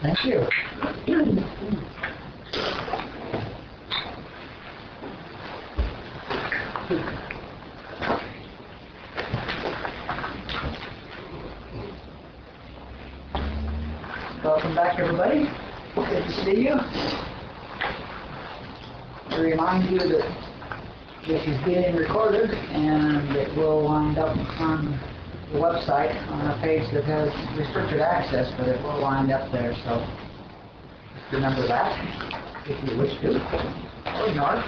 Thank you. Welcome back, everybody. Good to see you. To remind you that this is being recorded and it will wind up on the website on a page that has restricted access, but it will wind up there, so just remember that if you wish to, or ignore it.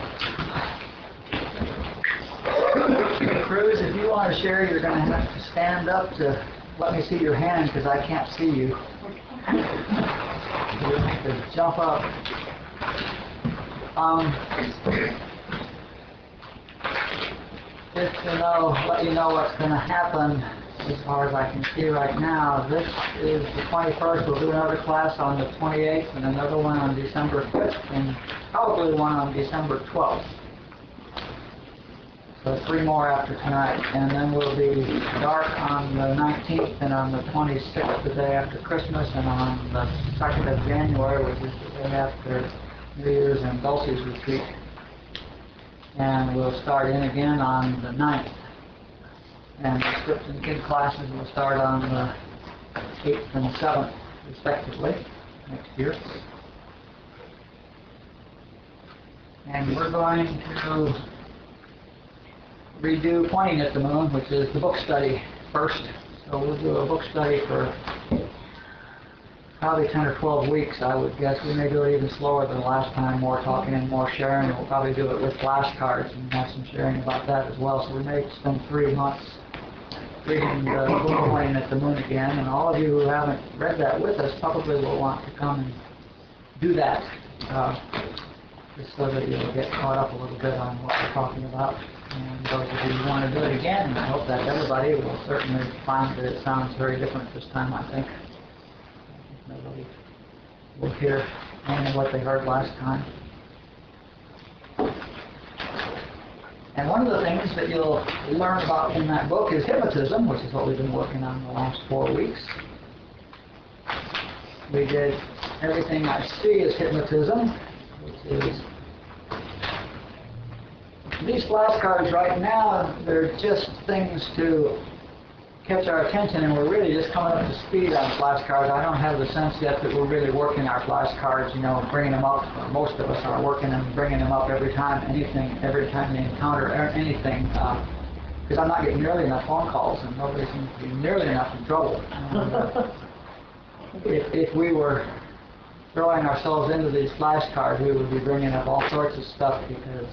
Cruz, if you want to share, you're going to have to stand up to let me see your hand because I can't see you. You'll have to jump up. Just to let you know what's going to happen as far as I can see right now. This is the 21st. We'll do another class on the 28th and another one on December 5th and probably one on December 12th. So 3 more after tonight. And then we'll be dark on the 19th and on the 26th, the day after Christmas, and on the 2nd of January, which is the day after New Year's and Dulce's retreat. And we'll start in again on the 9th. And the script and kid classes will start on the 8th and 7th, respectively, next year. And we're going to redo Pointing at the Moon, which is the book study first. So we'll do a book study for probably 10 or 12 weeks, I would guess. We may do it even slower than last time, more talking and more sharing. We'll probably do it with flashcards and have some sharing about that as well. So we may spend 3 months reading the book Pointing at the Moon again. And all of you who haven't read that with us probably will want to come and do that, just so that you'll get caught up a little bit on what we're talking about. And those of you who want to do it again, and I hope that everybody will certainly find that it sounds very different this time, I think. Nobody will hear only what they heard last time. And one of the things that you'll learn about in that book is hypnotism, which is what we've been working on the last 4 weeks. We did Everything I See is Hypnotism, which is these flashcards right now. They're just things to catch our attention, and we're really just coming up to speed on flashcards. I don't have the sense yet that we're really working our flashcards, bringing them up. Most of us are working and bringing them up every time they encounter anything, because I'm not getting nearly enough phone calls, and nobody seems to be nearly enough in trouble. If we were throwing ourselves into these flashcards, we would be bringing up all sorts of stuff, because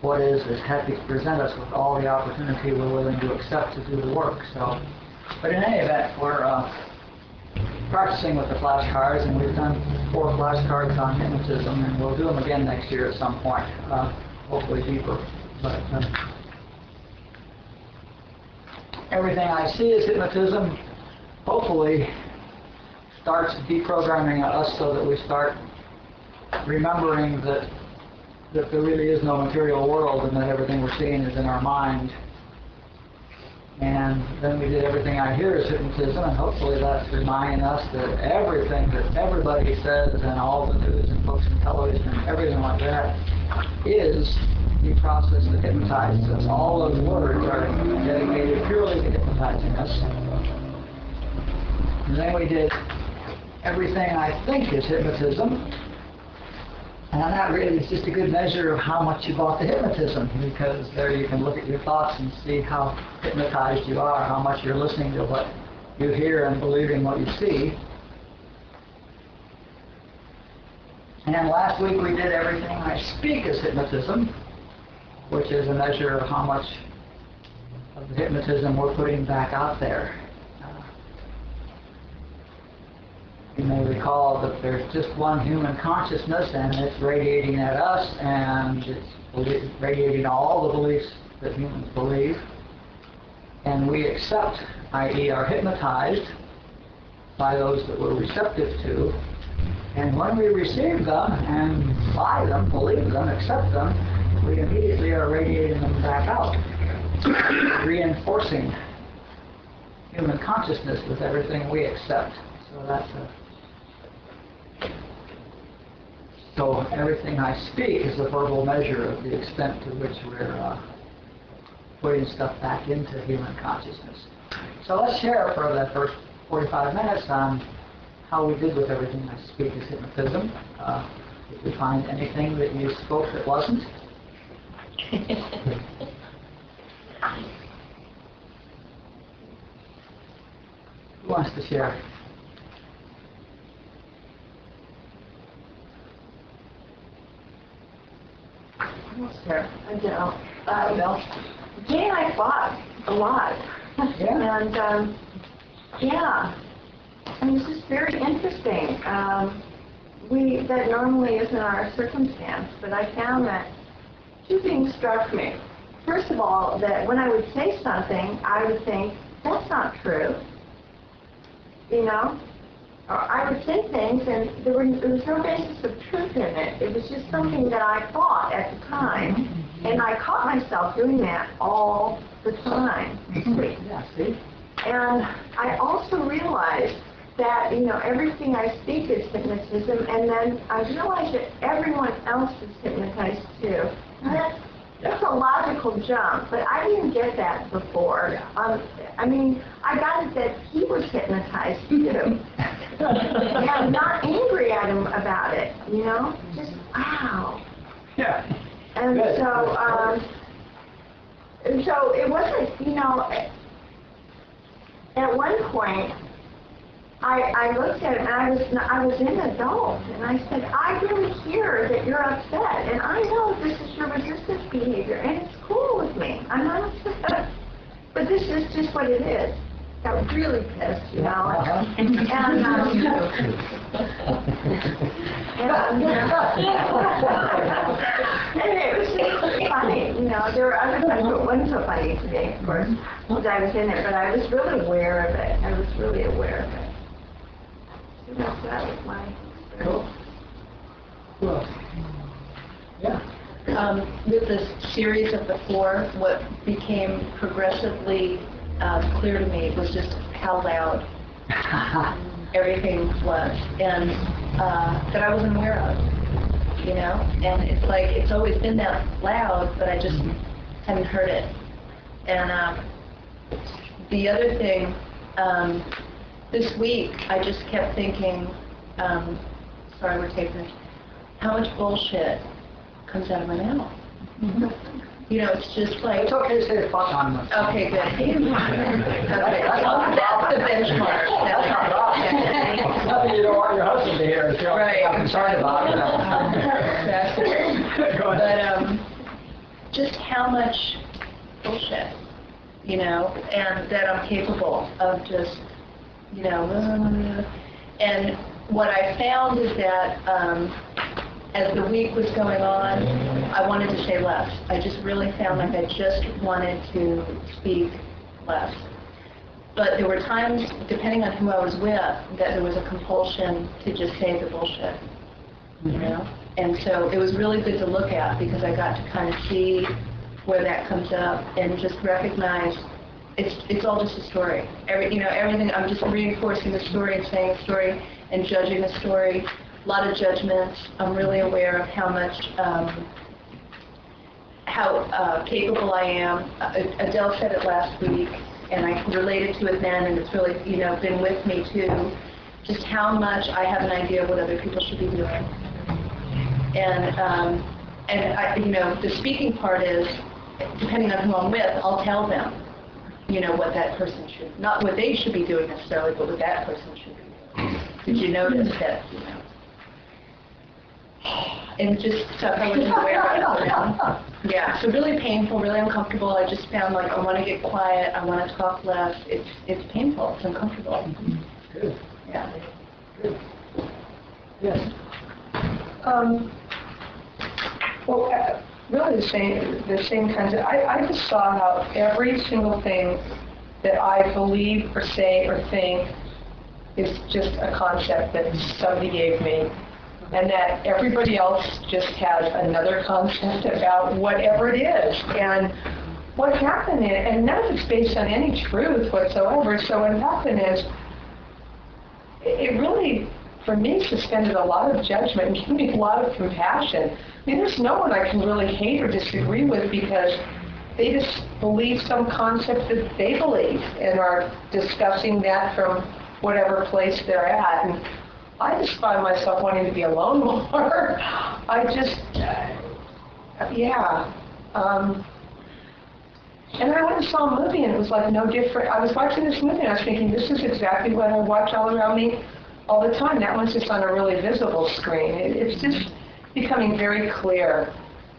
what is happy to present us with all the opportunity we're willing to accept to do the work. So, but in any event, we're practicing with the flashcards, and we've done 4 flashcards on hypnotism, and we'll do them again next year at some point, hopefully deeper. But Everything I See is Hypnotism hopefully starts deprogramming us so that we start remembering that there really is no material world and that everything we're seeing is in our mind. And then we did Everything I Hear is Hypnotism, and hopefully that's reminding us that everything that everybody says and all the news and books and television and everything like that is the process that hypnotizes us. All those words are dedicated purely to hypnotizing us. And then we did Everything I Think is Hypnotism. And that really is just a good measure of how much you bought the hypnotism, because there you can look at your thoughts and see how hypnotized you are, how much you're listening to what you hear and believing what you see. And last week we did Everything I Speak is Hypnotism, which is a measure of how much of the hypnotism we're putting back out there. You may recall that there's just one human consciousness, and it's radiating at us, and it's radiating all the beliefs that humans believe. And we accept, i.e. are hypnotized by those that we're receptive to. And when we receive them and buy them, believe them, accept them, we immediately are radiating them back out, reinforcing human consciousness with everything we accept. So that's So everything I speak is a verbal measure of the extent to which we're putting stuff back into human consciousness. So let's share for the first 45 minutes on how we did with everything I speak as hypnotism. If you find anything that you spoke that wasn't. Who wants to share? Sure. I don't. Jay and I fought a lot. Yeah. And, yeah. I mean, it's just very interesting. That normally isn't our circumstance, but I found that two things struck me. First of all, that when I would say something, I would think, that's not true. You know? Or I would say things and there was no basis of truth in it. It was just something that I thought at the time. And I caught myself doing that all the time. Yeah, see? And I also realized that, you know, everything I speak is hypnotism, and then I realized that everyone else is hypnotized too. That's a logical jump, but I didn't get that before. I mean, I got it that he was hypnotized too. And I'm not angry at him about it, you know? Just, wow. Yeah. And Good. So it wasn't, you know, at one point, I looked at him, and I was an adult, and I said, I really hear that you're upset, and I know this is your resistance behavior, and it's cool with me. I'm not upset, but this is just what it is. Got really pissed, you know. And it was just funny, you know. There were other times it wasn't so funny to me, of course, because I was in it, but I was really aware of it. I was really aware of it. So that was my experience. Cool. Yeah. With the series of the four, what became progressively clear to me was just how loud everything was, and that I wasn't aware of, you know? And it's like, it's always been that loud, but I just hadn't heard it. And the other thing, this week, I just kept thinking, sorry, we're taping this, how much bullshit comes out of my mouth. You know, it's just like... It's okay to say fuck on them. Okay, good. Okay, that's the benchmark. Nothing you don't want your husband to hear. If you're Right. concerned about it. Exactly. Go ahead. But just how much bullshit, you know, and that I'm capable of just, you know, and what I found is that as the week was going on, I wanted to say less. I just really found like I just wanted to speak less. But there were times, depending on who I was with, that there was a compulsion to just say the bullshit, you know? And so it was really good to look at because I got to kind of see where that comes up and just recognize it's all just a story. Everything, I'm just reinforcing the story and saying the story and judging the story. A lot of judgments. I'm really aware of how much, how capable I am. Adele said it last week, and I related to it then, and it's really, you know, been with me too. Just how much I have an idea of what other people should be doing. And I, you know, the speaking part is, depending on who I'm with, I'll tell them, you know, what that person should, not what they should be doing necessarily, but what that person should be doing. Did you notice that, you know? And just stuff I wasn't aware of. Yeah, so really painful, really uncomfortable. I just found like I want to get quiet, I want to talk less. It's painful, it's uncomfortable. Good. Yeah. Good. Yes. Well, really the same kinds of, I just saw how every single thing that I believe or say or think is just a concept that somebody gave me, and that everybody else just has another concept about whatever it is. And what happened is, and none of it's based on any truth whatsoever, so what happened is, it really for me, suspended a lot of judgment and gave me a lot of compassion. I mean, there's no one I can really hate or disagree with because they just believe some concept that they believe and are discussing that from whatever place they're at. And I just find myself wanting to be alone more. I just, yeah. And I went and saw a movie, and it was like no different. I was watching this movie, and I was thinking, this is exactly what I watch all around me all the time. That one's just on a really visible screen. It's just becoming very clear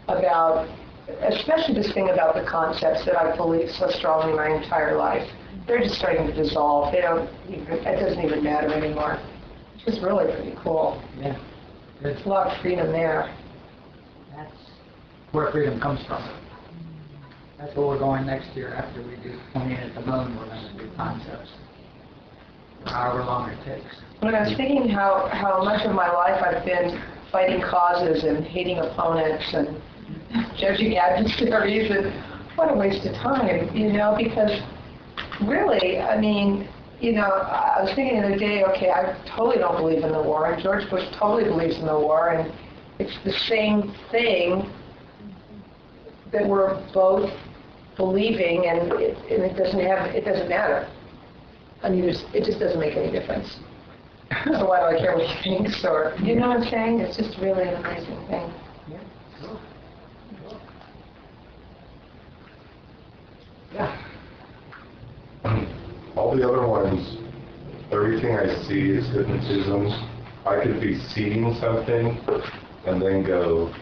about, especially this thing about the concepts that I've believed so strongly my entire life. They're just starting to dissolve. They don't even, it doesn't even matter anymore. It's just really pretty cool. Yeah. There's a lot of freedom there. That's where freedom comes from. That's where we're going next year after we do pointing at the moon. We're going to do concepts, however long it takes. When I was thinking how much of my life I've been fighting causes and hating opponents and judging adversaries, and what a waste of time, you know, because really, I mean, you know, I was thinking the other day, okay, I totally don't believe in the war, and George Bush totally believes in the war, and it's the same thing that we're both believing, and it doesn't matter. I mean, it just doesn't make any difference. So why do I care what he thinks, or, you know what I'm saying? It's just really an amazing thing. Yeah. Cool. Yeah. All the other ones, everything I see is hypnotism. I could be seeing something and then go,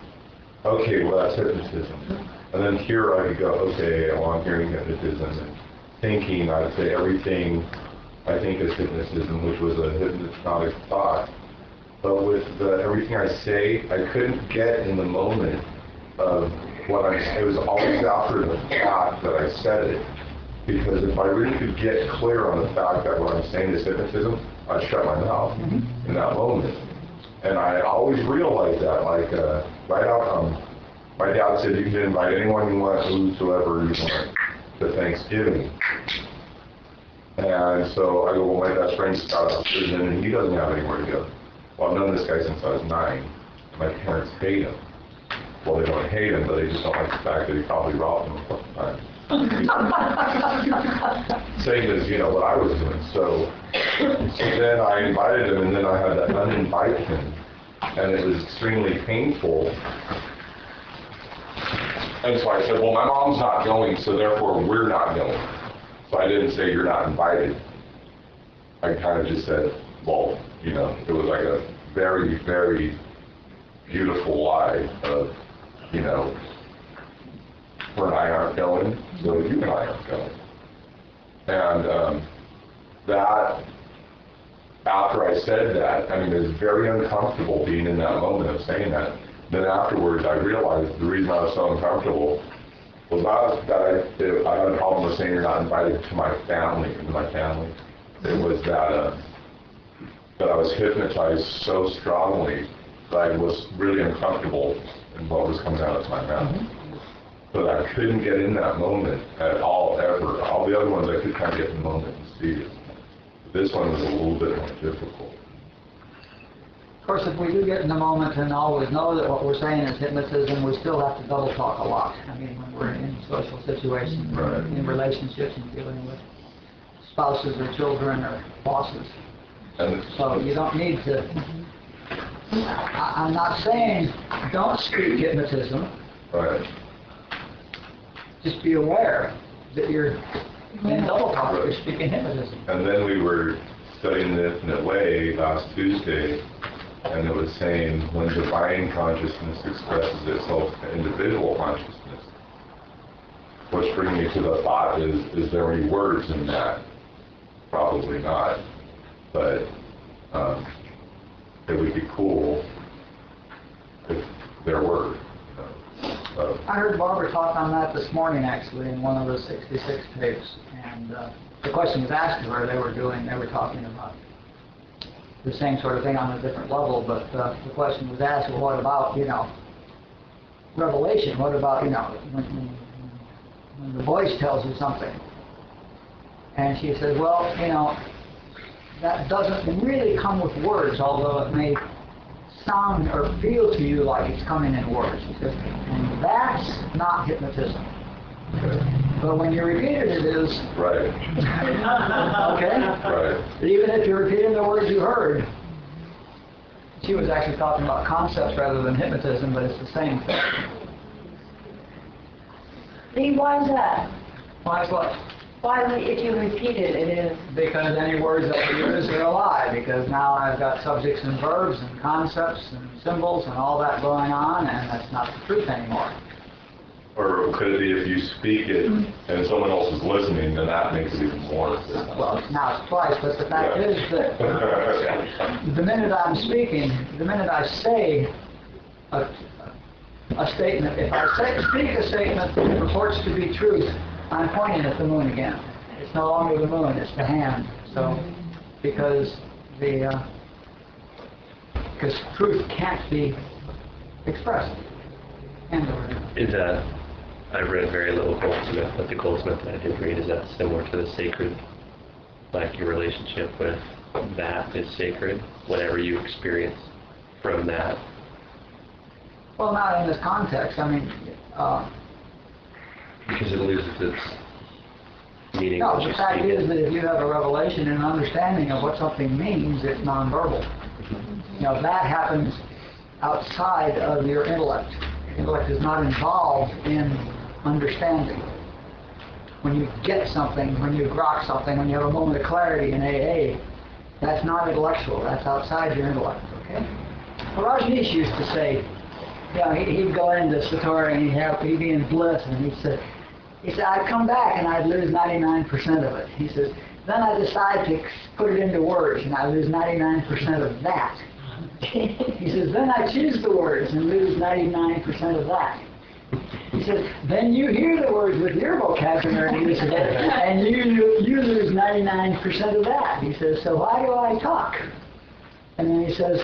okay, well, that's hypnotism. And then here I could go, okay, well, I'm hearing hypnotism. And thinking, I would say everything I think is hypnotism, which was a hypnotic thought. But with everything I say, I couldn't get in the moment of what I said. It was always after the fact that I said it. Because if I really could get clear on the fact that what I'm saying is hypnotism, I'd shut my mouth in that moment. And I always realized that, like, right out, my dad said you can invite anyone you want, whosoever you want, to Thanksgiving. And so I go, well, my best friend just got out of prison and he doesn't have anywhere to go. Well, I've known this guy since I was 9. My parents hate him. Well, they don't hate him, but they just don't like the fact that he probably robbed them a couple times. Same as, you know, what I was doing. So then I invited him, and then I had to uninvite him. And it was extremely painful. And so I said, well, my mom's not going, so therefore we're not going. So I didn't say you're not invited. I kind of just said, well, you know, it was like a very, very beautiful lie of, you know, her and I aren't going, so you and I aren't going. And that, after I said that, I mean, it was very uncomfortable being in that moment of saying that. Then afterwards, I realized the reason I was so uncomfortable was not that I had a problem with saying you're not invited to my family, into my family. It was that I was hypnotized so strongly that I was really uncomfortable in what was coming out of my mouth. But I couldn't get in that moment at all, ever. All the other ones I could kind of get in the moment and see it. This one was a little bit more difficult. Of course, if we do get in the moment and always know that what we're saying is hypnotism, we still have to double talk a lot. I mean, when we're in social situations, Right. in relationships and dealing with spouses or children or bosses. And So you don't need to, I'm not saying don't speak hypnotism. right. Just be aware that you're in double talk, you're speaking hypnotism. And then we were studying the infinite way last Tuesday, and it was saying when divine consciousness expresses itself to individual consciousness, what's bringing me to the thought is there any words in that? Probably not, but it would be cool if there were. I heard Barbara talk on that this morning, actually, in one of the 66 tapes, and the question was asked to her. They were talking about the same sort of thing on a different level, but the question was asked, well, what about, you know, revelation? What about, you know, when the voice tells you something? And she said, well, you know, that doesn't really come with words, although it may sound or feel to you like it's coming in words. And that's not hypnotism. But when you repeat it, it is. Right. Okay? Right. Even if you're repeating the words you heard. She was actually talking about concepts rather than hypnotism, but it's the same thing. Lee, why is that? Why is what? Why, if you repeat it, it is. Because any words that you use are a lie, because now I've got subjects and verbs and concepts and symbols and all that going on, and that's not the truth anymore. Or could it be if you speak it and someone else is listening, then that makes it even more? Well, now it's twice, but the fact is that the minute I'm speaking, the minute I say a statement, if I speak a statement that purports to be truth, I'm pointing at the moon again. It's no longer the moon, it's the hand. So, because truth can't be expressed. I've read very little Goldsmith, but the Goldsmith that I did read, is that similar to the sacred? Like your relationship with that is sacred, whatever you experience from that? Well, not in this context. I mean, because it loses its meaning. no, the fact is that if you have a revelation and an understanding of what something means, it's nonverbal. You know, that happens outside of your intellect. Intellect is not involved in understanding. When you get something, when you grok something, when you have a moment of clarity in AA, that's not intellectual. That's outside your intellect. Okay. Well, Rajneesh used to say, you know, he'd go into Satori and he'd be in bliss, and he said, I'd come back and I'd lose 99% of it. He says, then I decide to put it into words, and I lose 99% of that. He says, then I choose the words and lose 99% of that. He says, then you hear the words with your vocabulary, he said, and you lose 99% of that. He says, so why do I talk? And then he says,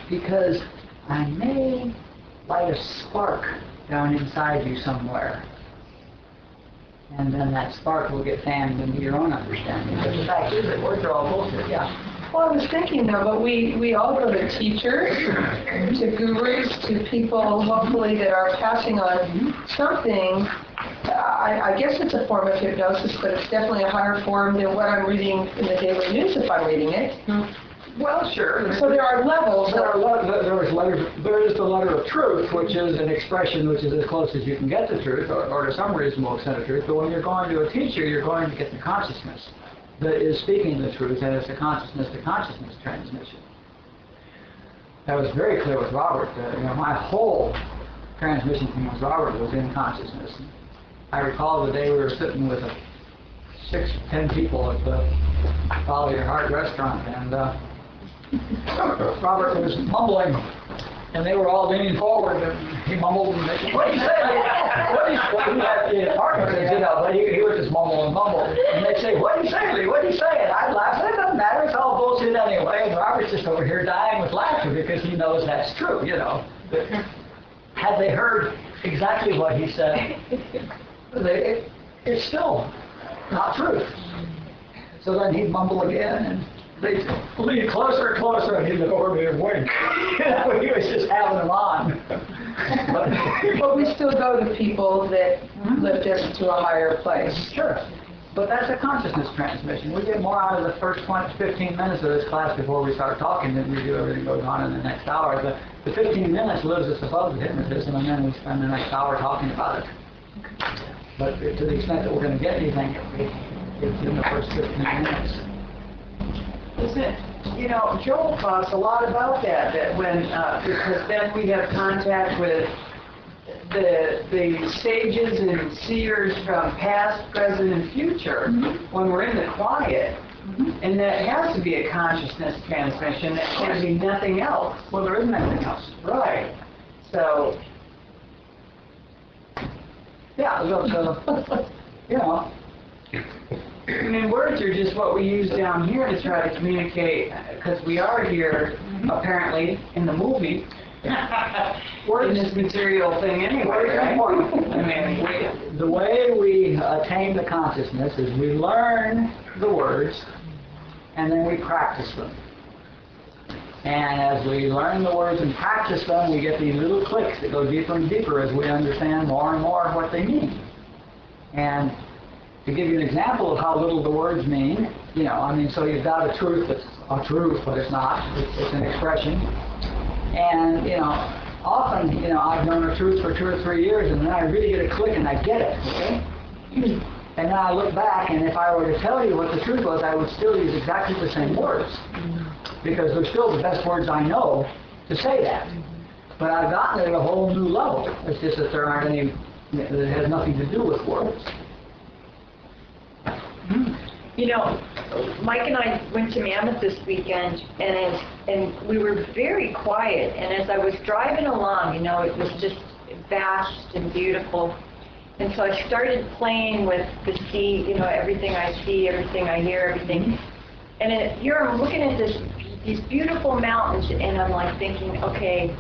because I may light a spark down inside you somewhere. And then that spark will get fanned into your own understanding. But the fact is that words are all bullshit, yeah. Well, I was thinking though, but we all go to teachers, to gurus, to people hopefully that are passing on something. I guess it's a form of hypnosis, but it's definitely a higher form than what I'm reading in the Daily News if I'm reading it. Well, sure. So there are levels. There is the letter of truth, which is an expression which is as close as you can get to truth, or to some reasonable extent of truth. But when you're going to a teacher, you're going to get the consciousness that is speaking the truth, and it's a consciousness-to-consciousness transmission. That was very clear with Robert. My whole transmission from Robert was in consciousness. I recall the day we were sitting with 6-10 people at the Follow Your Heart restaurant, and Robert was mumbling, and they were all leaning forward, and he mumbled, and they said, what do you say? But he would just mumble and mumble. And they'd say, what do you say, Lee? What do you say? And I'd laugh. It doesn't matter. It's all bullshit anyway. And Robert's just over here dying with laughter because he knows that's true, you know. But had they heard exactly what he said, it's still not truth. So then he'd mumble again, and they'd lean closer and closer, and he'd look over me and wink. He was just having them on. But we still go to people that lift us to a higher place. Sure. But that's a consciousness transmission. We get more out of the first 15 minutes of this class before we start talking than we do everything goes on in the next hour. The 15 minutes lives us above the hypnotism, and then we spend the next hour talking about it. But to the extent that we're going to get anything, it's in the first 15 minutes. Joel talks a lot about that when, because then we have contact with the sages and seers from past, present, and future when we're in the quiet. And that has to be a consciousness transmission. That can be nothing else. Well, there isn't anything else. Right. So, yeah, I mean, words are just what we use down here to try to communicate, because we are here, apparently, in the movie, in this material thing anyway, right? I mean, the way we attain the consciousness is we learn the words, and then we practice them. And as we learn the words and practice them, we get these little clicks that go deeper and deeper as we understand more and more what they mean. And to give you an example of how little the words mean, so you've got a truth that's a truth, but it's not. It's an expression. And, often, I've known a truth for 2 or 3 years, and then I really get a click and I get it, okay? And then I look back, and if I were to tell you what the truth was, I would still use exactly the same words. Because they're still the best words I know to say that. But I've gotten it at a whole new level. It's just that there aren't any, it has nothing to do with words. Mike and I went to Mammoth this weekend, and we were very quiet. And as I was driving along, it was just vast and beautiful. And so I started playing with the sea, everything I see, everything I hear, everything. And I'm looking at these beautiful mountains, and I'm like thinking, okay,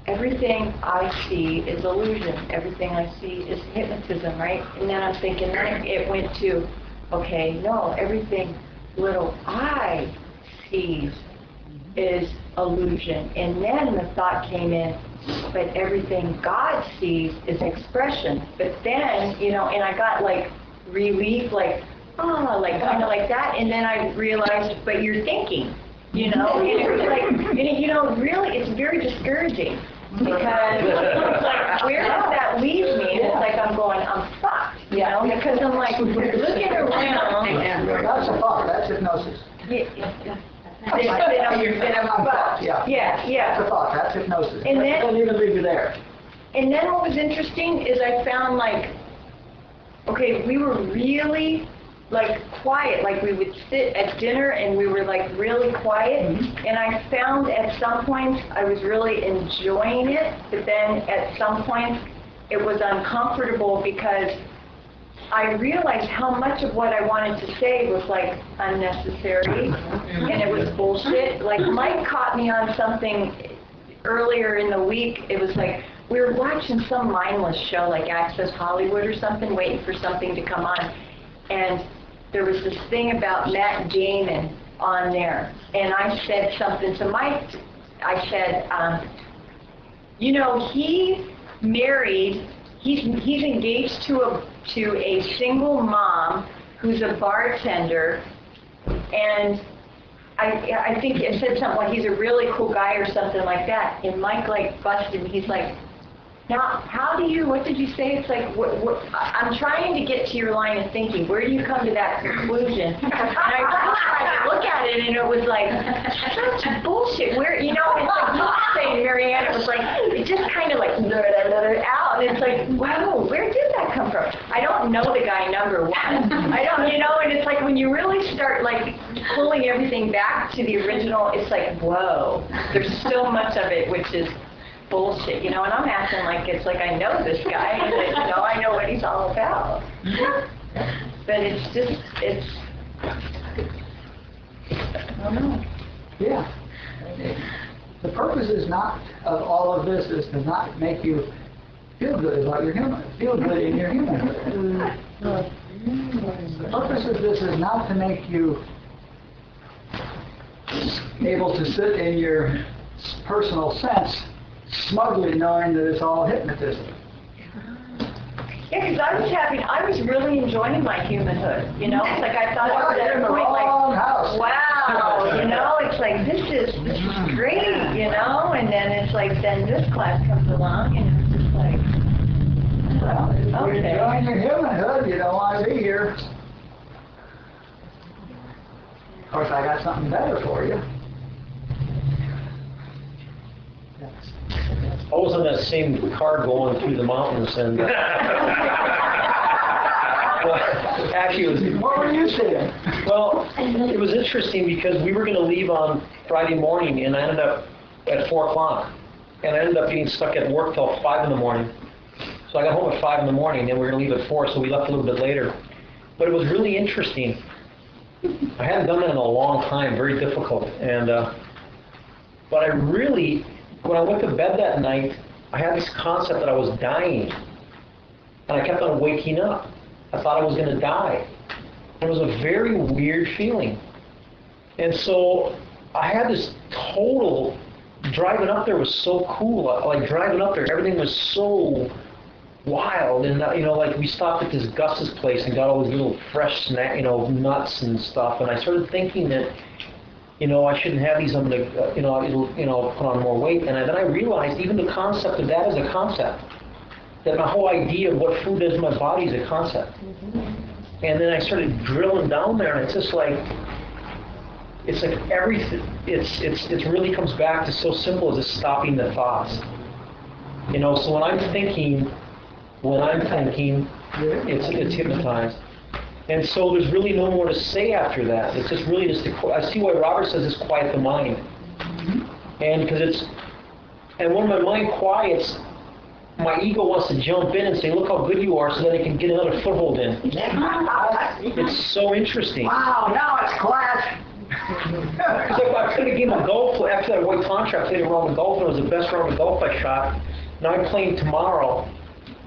everything I see is illusion. Everything I see is hypnotism, right? And then I'm thinking, then it went to, okay, no, everything little I sees is illusion. And then the thought came in, but everything God sees is expression. But then, and I got like relief, like kind of like that. And then I realized, but you're thinking, and it was like, really, it's very discouraging. Because it's like, where does that leave me? And it's like I'm fucked, because I'm like looking around. That's a thought. That's hypnosis. I'm fucked. Yeah. That's a thought. That's hypnosis. And then, doesn't even leave you there. And then what was interesting is I found we were really quiet, we would sit at dinner and we were really quiet, and I found at some points I was really enjoying it, but then at some points it was uncomfortable because I realized how much of what I wanted to say was unnecessary and it was bullshit. Mike caught me on something earlier in the week. It was we were watching some mindless show Access Hollywood or something, waiting for something to come on, and there was this thing about Matt Damon on there, and I said something to Mike. I said, he married. He's engaged to a single mom who's a bartender, and I think it said something like he's a really cool guy or something like that. And Mike busted me. He's like, now, what did you say? It's what, I'm trying to get to your line of thinking. Where do you come to that conclusion? And I tried to look at it, and it was such bullshit. Where, it's you were saying, Marianne, it was it just kind of out. And it's wow, where did that come from? I don't know the guy, number one. I don't, and it's when you really start, pulling everything back to the original, it's whoa, there's so much of it which is bullshit, and I'm acting it's I know this guy, and I know what he's all about. But it's just, I don't know. Yeah. The purpose is not of all of this is to not make you feel good about your feel good in your humanhood. The purpose of this is not to make you able to sit in your personal sense smugly knowing that it's all hypnotism. Yeah, because I was really enjoying my humanhood, I thought I was at a point wow, it's this is great, and then it's then this class comes along and it's just well, if you're okay. enjoying your humanhood, you don't want to be here. Of course, I got something better for you. I was on that same car going through the mountains, and well, actually, it was. What were you saying? Well, it was interesting because we were going to leave on Friday morning, and I ended up at 4 o'clock, and I ended up being stuck at work till 5 in the morning. So I got home at 5 in the morning, and we were going to leave at 4, so we left a little bit later. But it was really interesting. I hadn't done that in a long time, very difficult, and but I really. When I went to bed that night, I had this concept that I was dying. And I kept on waking up. I thought I was going to die. It was a very weird feeling. And so I had this total, driving up there was so cool. Like driving up there, everything was so wild. And like we stopped at this Gus's place and got all these little fresh snack, nuts and stuff. And I started thinking that, I shouldn't have these. I'm gonna, put on more weight. And then I realized even the concept of that is a concept. That my whole idea of what food does in my body is a concept. And then I started drilling down there, and it's just like, it's like everything. It really comes back to so simple as just stopping the thoughts. So when I'm thinking, it's hypnotized. And so there's really no more to say after that. It's just really I see why Robert says it's quiet the mind. And and when my mind quiets, my ego wants to jump in and say, look how good you are, so that it can get another foothold in. It's so interesting. Wow, now it's class. Because if I played a game of golf, after that white contract, I played a round of golf, and it was the best round of golf I shot. Now I'm playing tomorrow.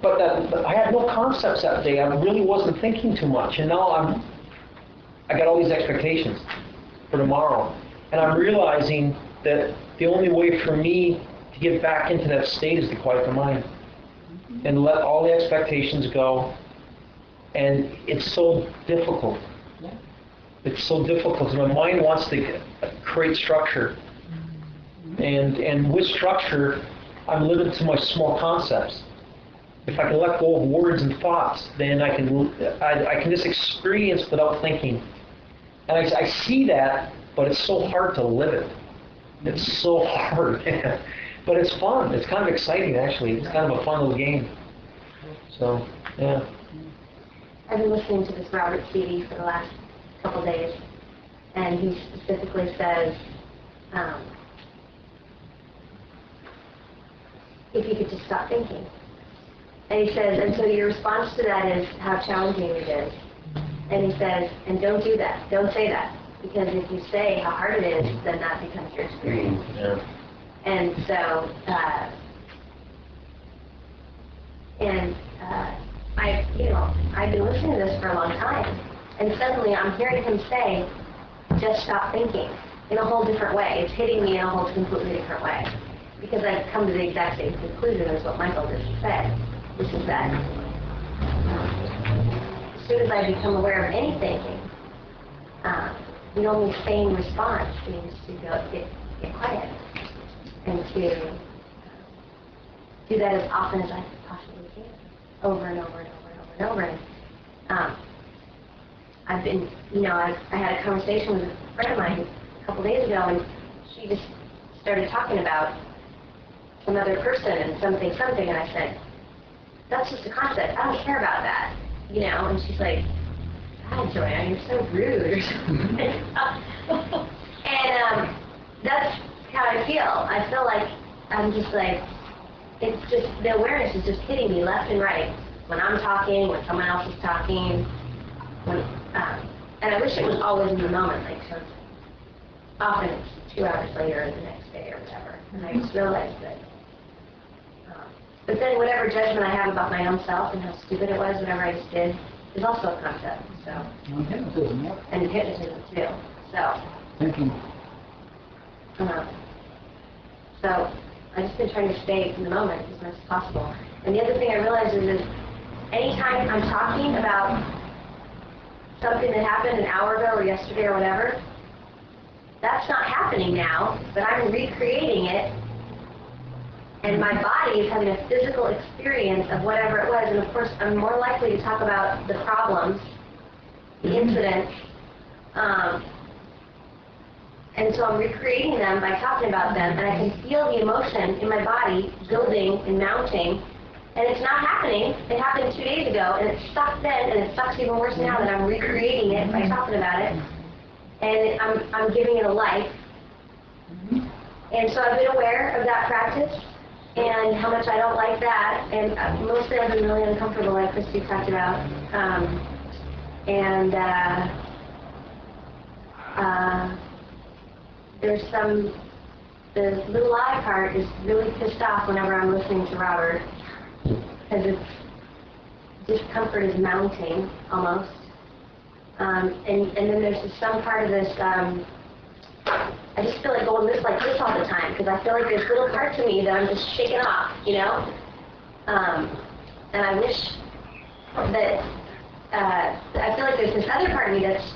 But I had no concepts that day. I really wasn't thinking too much. And now I got all these expectations for tomorrow. And I'm realizing that the only way for me to get back into that state is to quiet the mind. And let all the expectations go. And it's so difficult. It's so difficult. My mind wants to create structure. And with structure, I'm limited to my small concepts. If I can let go of words and thoughts, then I can just experience without thinking. And I see that, but it's so hard to live it. It's so hard. But it's fun. It's kind of exciting, actually. It's kind of a fun little game. So, yeah. I've been listening to this Robert CD for the last couple days, and he specifically says, if you could just stop thinking. And he says, and so your response to that is how challenging it is. And he says, and don't do that. Don't say that. Because if you say how hard it is, then that becomes your experience. Yeah. And so, I've been listening to this for a long time. And suddenly I'm hearing him say, just stop thinking, in a whole different way. It's hitting me in a whole completely different way. Because I've come to the exact same conclusion as what Michael just said, which is that as soon as I become aware of any thinking, the only sane response is to get quiet and to do that as often as I possibly can, over and over and over and over and over. And I had a conversation with a friend of mine a couple days ago, and she just started talking about some other person and something, and I said, that's just a concept. I don't care about that, And she's like, God, Joanne, you're so rude, or something. And that's how I feel. I feel like I'm just like, it's just, the awareness is just hitting me left and right. When I'm talking, when someone else is talking, and I wish it was always in the moment, so often it's 2 hours later or the next day or whatever. And I just realized that. But then whatever judgment I have about my own self and how stupid it was, whatever I just did, is also a concept. So. And hypnotism, yeah. And hypnotism too. So. Thinking. So I've just been trying to stay in the moment as much as possible. And the other thing I realized is anytime I'm talking about something that happened an hour ago or yesterday or whatever, that's not happening now, but I'm recreating it, and my body is having a physical experience of whatever it was. And of course, I'm more likely to talk about the problems, the incidents, and so I'm recreating them by talking about them, and I can feel the emotion in my body building and mounting, and it's not happening. It happened 2 days ago, and it sucked then, and it sucks even worse now that I'm recreating it by talking about it, and I'm giving it a life. And so I've been aware of that practice, and how much I don't like that, and mostly I've been really uncomfortable, like Christy talked about, the Leelaa part is really pissed off whenever I'm listening to Robert, because it's, discomfort is mounting, almost. And then there's some part of this I just feel like going like this all the time because I feel like there's little parts of me that I'm just shaking off, you know? And I wish that, I feel like there's this other part of me that's,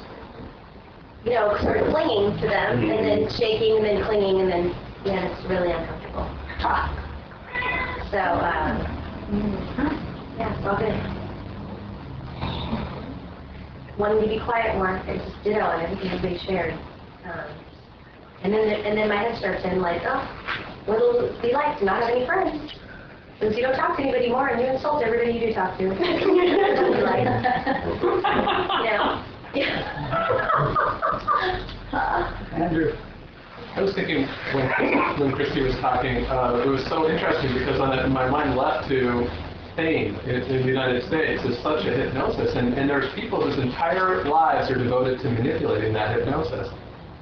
you know, sort of clinging to them and then shaking and then clinging and then, yeah, it's really uncomfortable. So, yeah, it's all good. Wanting to be quiet more, it's just ditto and everything everybody shared. And then my head starts in like, oh, what'll it be like to not have any friends? Since you don't talk to anybody more and you insult everybody you do talk to. What'll it be like? You know? Andrew. I was thinking when Christy was talking, it was so interesting because my mind leapt to fame in the United States is such a hypnosis, and there's people whose entire lives are devoted to manipulating that hypnosis.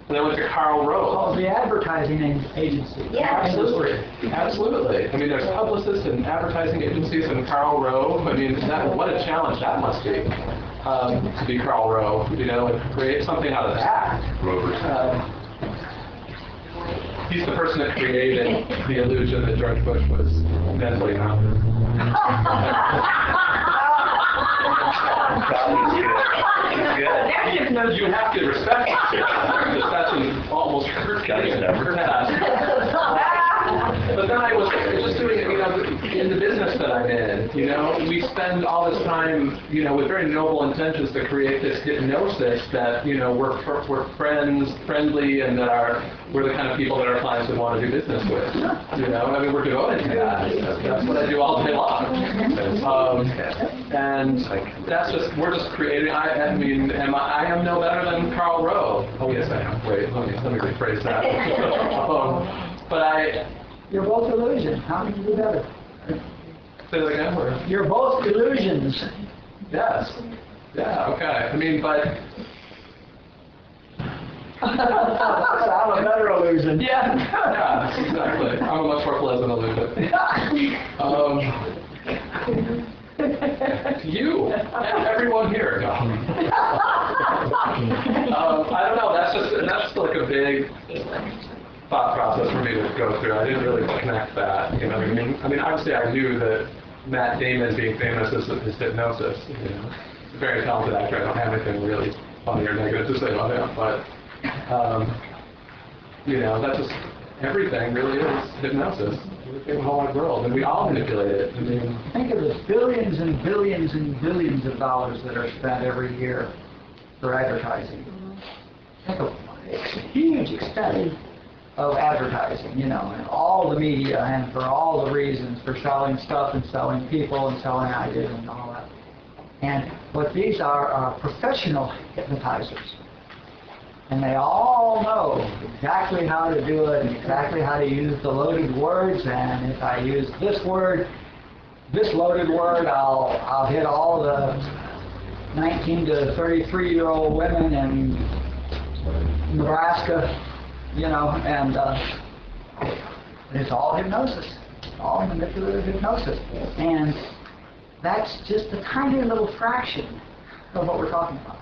And I went to Karl Rove. Oh, the advertising agency. Yeah, Absolutely. Absolutely. I mean, there's publicists and advertising agencies and Karl Rove. I mean, what a challenge that must be, to be Karl Rove, you know, and create something out of that. He's the person that created the illusion that George Bush was mentally ill. You have to respect it, because that's an almost herculean task. But then I was just doing it, you know, in the business that I'm in, you know, we spend all this time, you know, with very noble intentions to create this hypnosis that, you know, we're friendly, and that we're the kind of people that our clients would want to do business with. You know, I mean, we're devoted to that. That's what I do all day long. And that's just, we're just creating, I mean, I am no better than Karl Rove. Oh, yes, I am. Wait, let me rephrase that. But You're both illusions. How can you do better? say that again? Or? You're both illusions. Yes. Yeah, okay. I mean, but... I'm a better illusion. Yeah, exactly. I'm a much more pleasant illusion. You, everyone here. No. I don't know. That's like a big thought process for me to go through. I didn't really connect that. You know, I mean, obviously, I knew that Matt Damon being famous is hypnosis. You know, he's a very talented actor. I don't have anything really funny or negative to say about him, but you know, that's just everything really is hypnosis. Everything in the whole wide world, and we all manipulate it. I mean, think of the billions and billions and billions of dollars that are spent every year for advertising. Think of it's a huge expense of advertising, you know, and all the media and for all the reasons for selling stuff and selling people and selling ideas and all that. And what these are professional hypnotizers. And they all know exactly how to do it and exactly how to use the loaded words. And if I use this word, this loaded word, I'll hit all the 19 to 33-year-old women in Nebraska, you know, and it's all hypnosis, all manipulative hypnosis. And that's just a tiny little fraction of what we're talking about.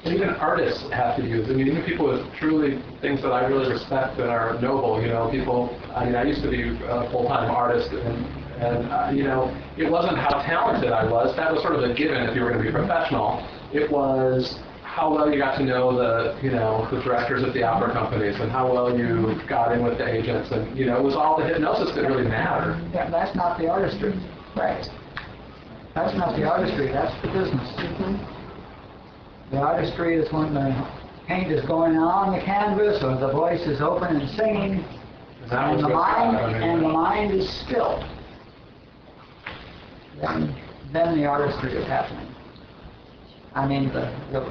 And even artists have to use. I mean, even people with truly things that I really respect that are noble. You know, people. I mean, I used to be a full-time artist, and you know, it wasn't how talented I was. That was sort of a given if you were going to be professional. It was how well you got to know the directors at the opera companies, and how well you got in with the agents, and you know, it was all the hypnosis that really mattered. Yeah, that's not the artistry. Right. That's not the artistry. That's the business. Mm-hmm. The artistry is when the paint is going on the canvas, or the voice is open and singing, and the mind is still. Then the artistry is happening. I mean, the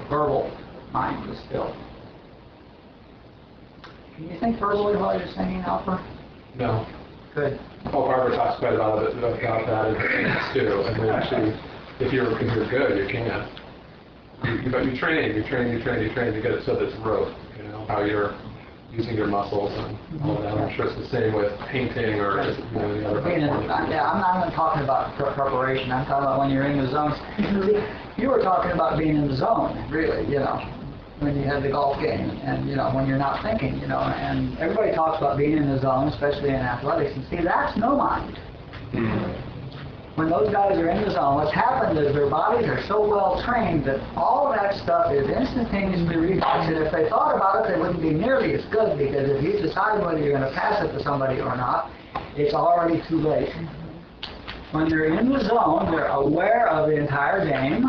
verbal mind is still. Can you think verbally while you're singing opera? No. Good. Oh, Barbara talks quite about that in her things too. I mean, actually, if you're good, you can. But you train to get it so that it's rote, you know, how you're using your muscles and all that. I'm sure it's the same with painting or just, you know, the other performance. Yeah, I'm not even talking about preparation. I'm talking about when you're in the zone. You were talking about being in the zone, really, you know. when you have the golf game, and when you're not thinking, and everybody talks about being in the zone, especially in athletics, and see, that's no mind. When those guys are in the zone, what's happened is their bodies are so well trained that all of that stuff is instantaneously reflexed, and if they thought about it, they wouldn't be nearly as good, because if you decide whether you're going to pass it to somebody or not, it's already too late. When they're in the zone, they're aware of the entire game,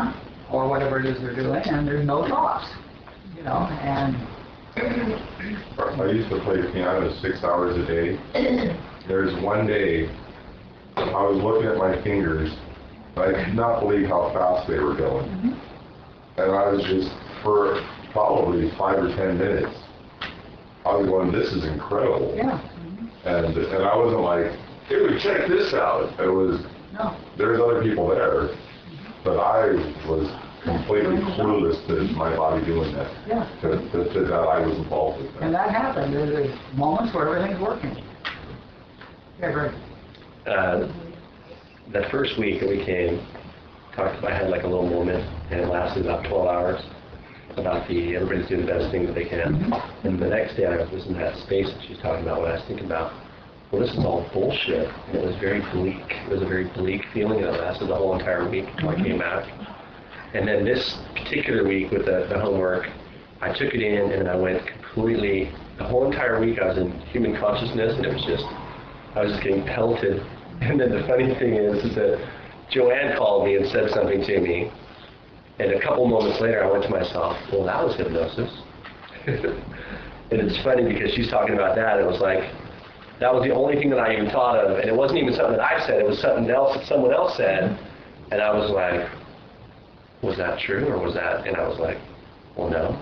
or whatever it is they're doing, and there's no thoughts, and... I used to play piano 6 hours a day. There's one day I was looking at my fingers, and I could not believe how fast they were going. And I was just, for probably 5 or 10 minutes, I was going, this is incredible. Yeah. And I wasn't like, dude, check this out. It was, there's other people there, but I was completely clueless to my body doing that. Yeah. To that I was involved with that. And that happened. There's moments where everything's working. Yeah, great. That first week that we came, I had like a little moment, and it lasted about 12 hours, about everybody's doing the best thing that they can. And the next day I was in that space that she's talking about, when I was thinking about, well, this is all bullshit. And it was very bleak. It was a very bleak feeling, and it lasted the whole entire week until I came back. And then this particular week with the homework, I took it in, and I went completely, the whole entire week I was in human consciousness, and it was just, I was just getting pelted. And then the funny thing is that Joanne called me and said something to me, and a couple moments later I went to myself, well, that was hypnosis. And it's funny because she's talking about that, and it was like, that was the only thing that I even thought of, and it wasn't even something that I said, it was something else that someone else said, and I was like, was that true, or was that, and I was like, well, no.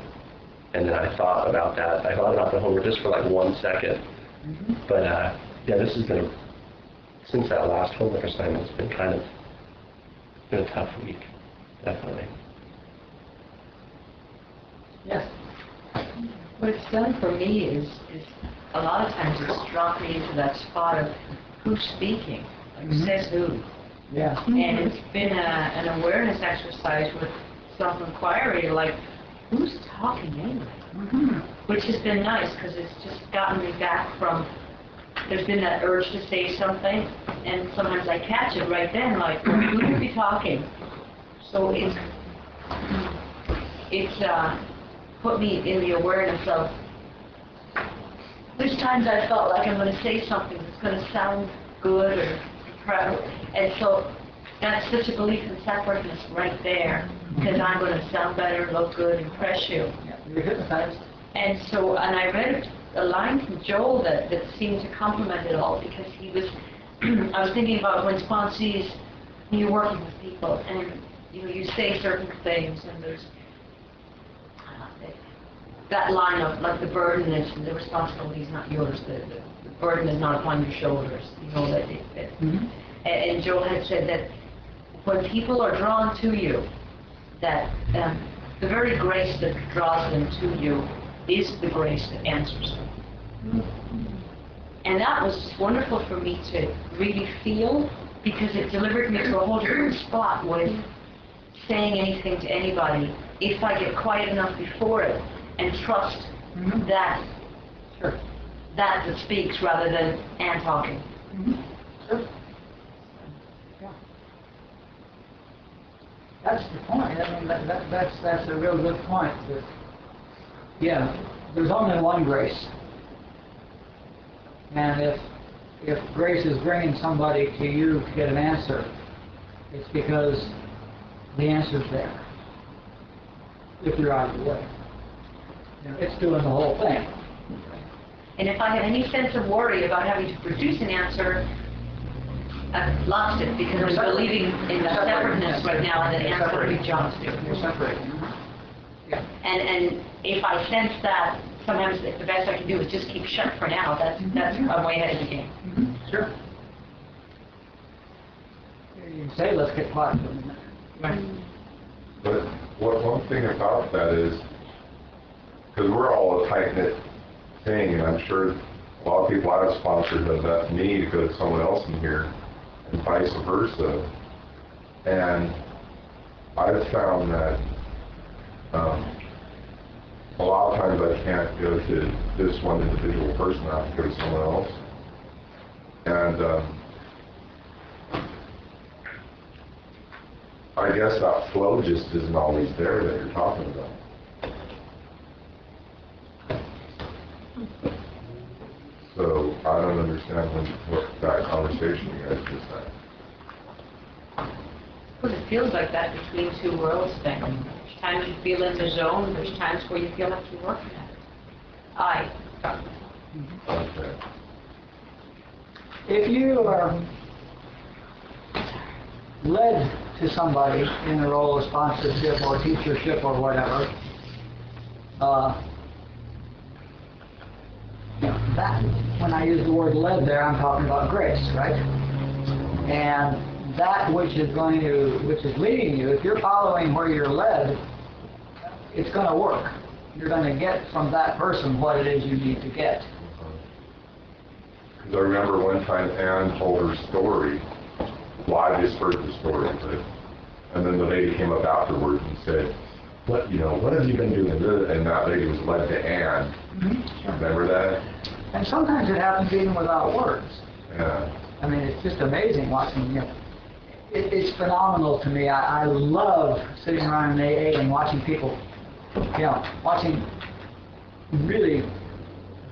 And then I thought about that, I thought about the homework just for like 1 second. But yeah, this has been, since that last homework assignment, it's been been a tough week, definitely. Yes. What it's done for me is a lot of times it's dropped me into that spot of who's speaking, like says who. Yeah. And it's been an awareness exercise with self-inquiry, like, who's talking anyway? Which has been nice, because it's just gotten me back from, there's been that urge to say something, and sometimes I catch it right then, like, well, who could be talking? So it's put me in the awareness of, there's times I felt like I'm going to say something that's going to sound good or proud, and so that's such a belief in separateness right there, because I'm going to sound better, look good, impress you. Yeah, you're hypnotized. And so, and I read a line from Joel that seemed to complement it all, because he was, I was thinking about when sponsees, when you're working with people, and you say certain things, and there's that line of, like, the burden is, the responsibility is not yours, the burden is not upon your shoulders, and Joel had said that when people are drawn to you, that the very grace that draws them to you is the grace that answers them. And that was wonderful for me to really feel, because it delivered me to a whole different spot with saying anything to anybody if I get quiet enough before it and trust that that speaks rather than Ann talking. Sure. Yeah. That's the point. I mean, that's a real good point. That, yeah, there's only one grace. And if grace is bringing somebody to you to get an answer, it's because the answer's there. If you're out of the way. It's doing the whole thing. And if I had any sense of worry about having to produce an answer, I've lost it, because I'm believing in the separateness right now, and the answer would be John's do. You're separating. Yeah. And if I sense that, sometimes the best I can do is just keep shut for now. That's I'm way ahead of the game. Sure. You can say, let's get quiet for a minute. Right. But one thing about that is, because we're all a tight-knit thing, and I'm sure a lot of people I've sponsored have left me to go to someone else in here, and vice versa. And I've found that a lot of times I can't go to this one individual person, I have to go to someone else. And I guess that flow just isn't always there that you're talking about. So I don't understand what that conversation you guys just had. Well, it feels like that between two worlds then. There's times you feel in the zone, there's times where you feel like you're working at it. Okay. If you are led to somebody in the role of sponsorship or teachership or whatever, that, when I use the word led there, I'm talking about grace, right? And that which is leading you, if you're following where you're led, it's going to work. You're going to get from that person what it is you need to get. Because I remember one time Anne told her story. Well, I just heard the story, and then the lady came up afterwards and said, "What have you been doing?" And that lady was led to Anne. Mm-hmm. Remember that? And sometimes it happens even without words. Yeah. I mean, it's just amazing watching. It's phenomenal to me. I love sitting around in AA and watching people, watching really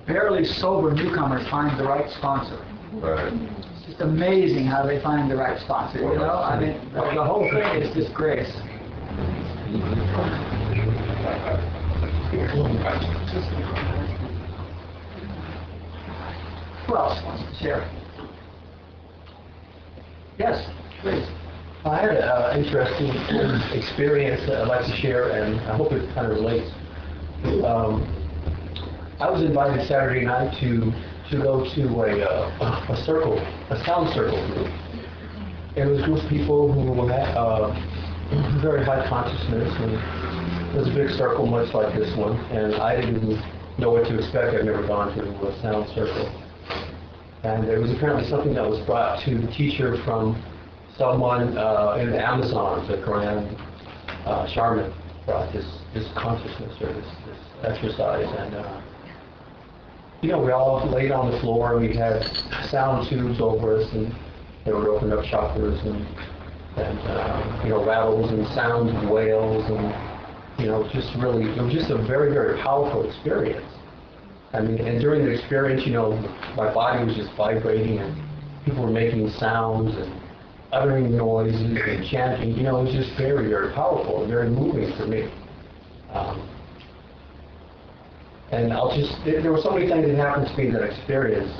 barely sober newcomers find the right sponsor. Right. It's just amazing how they find the right sponsor, I mean, the whole thing is just grace. Who else wants to share? Yes, please. I had an interesting experience that I'd like to share, and I hope it kind of relates. I was invited Saturday night to go to a sound circle group. It was a group of people who had very high consciousness, and it was a big circle much like this one, and I didn't know what to expect. I'd never gone to a sound circle. And there was apparently something that was brought to the teacher from someone in the Amazon, the grand shaman, brought this consciousness or this exercise. And, we all laid on the floor, and we had sound tubes over us, and they would open up chakras and rattles and sounds of whales, and, it was just a very, very powerful experience. I mean, and during the experience, my body was just vibrating, and people were making sounds and uttering noises and chanting. It was just very, very powerful and very moving for me. And there were so many things that happened to me in that experience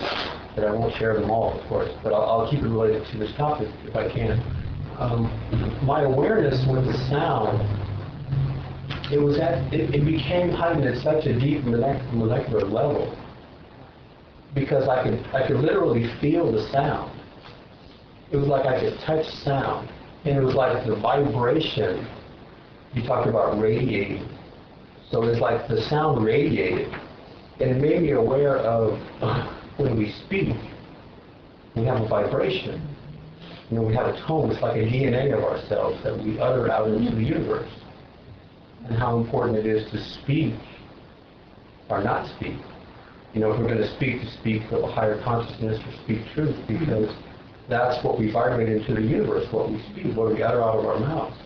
that I won't share them all, of course, but I'll keep it related to this topic if I can. My awareness with the sound, it became heightened at such a deep molecular level, because I could literally feel the sound. It was like I could touch sound, and it was like the vibration. You talked about radiating, so it's like the sound radiated, and it made me aware of when we speak, we have a vibration. We have a tone. It's like a DNA of ourselves that we utter out into the universe. And how important it is to speak or not speak. If we're going to speak of a higher consciousness or speak truth, because that's what we vibrate into the universe, what we speak, what we utter out of our mouths.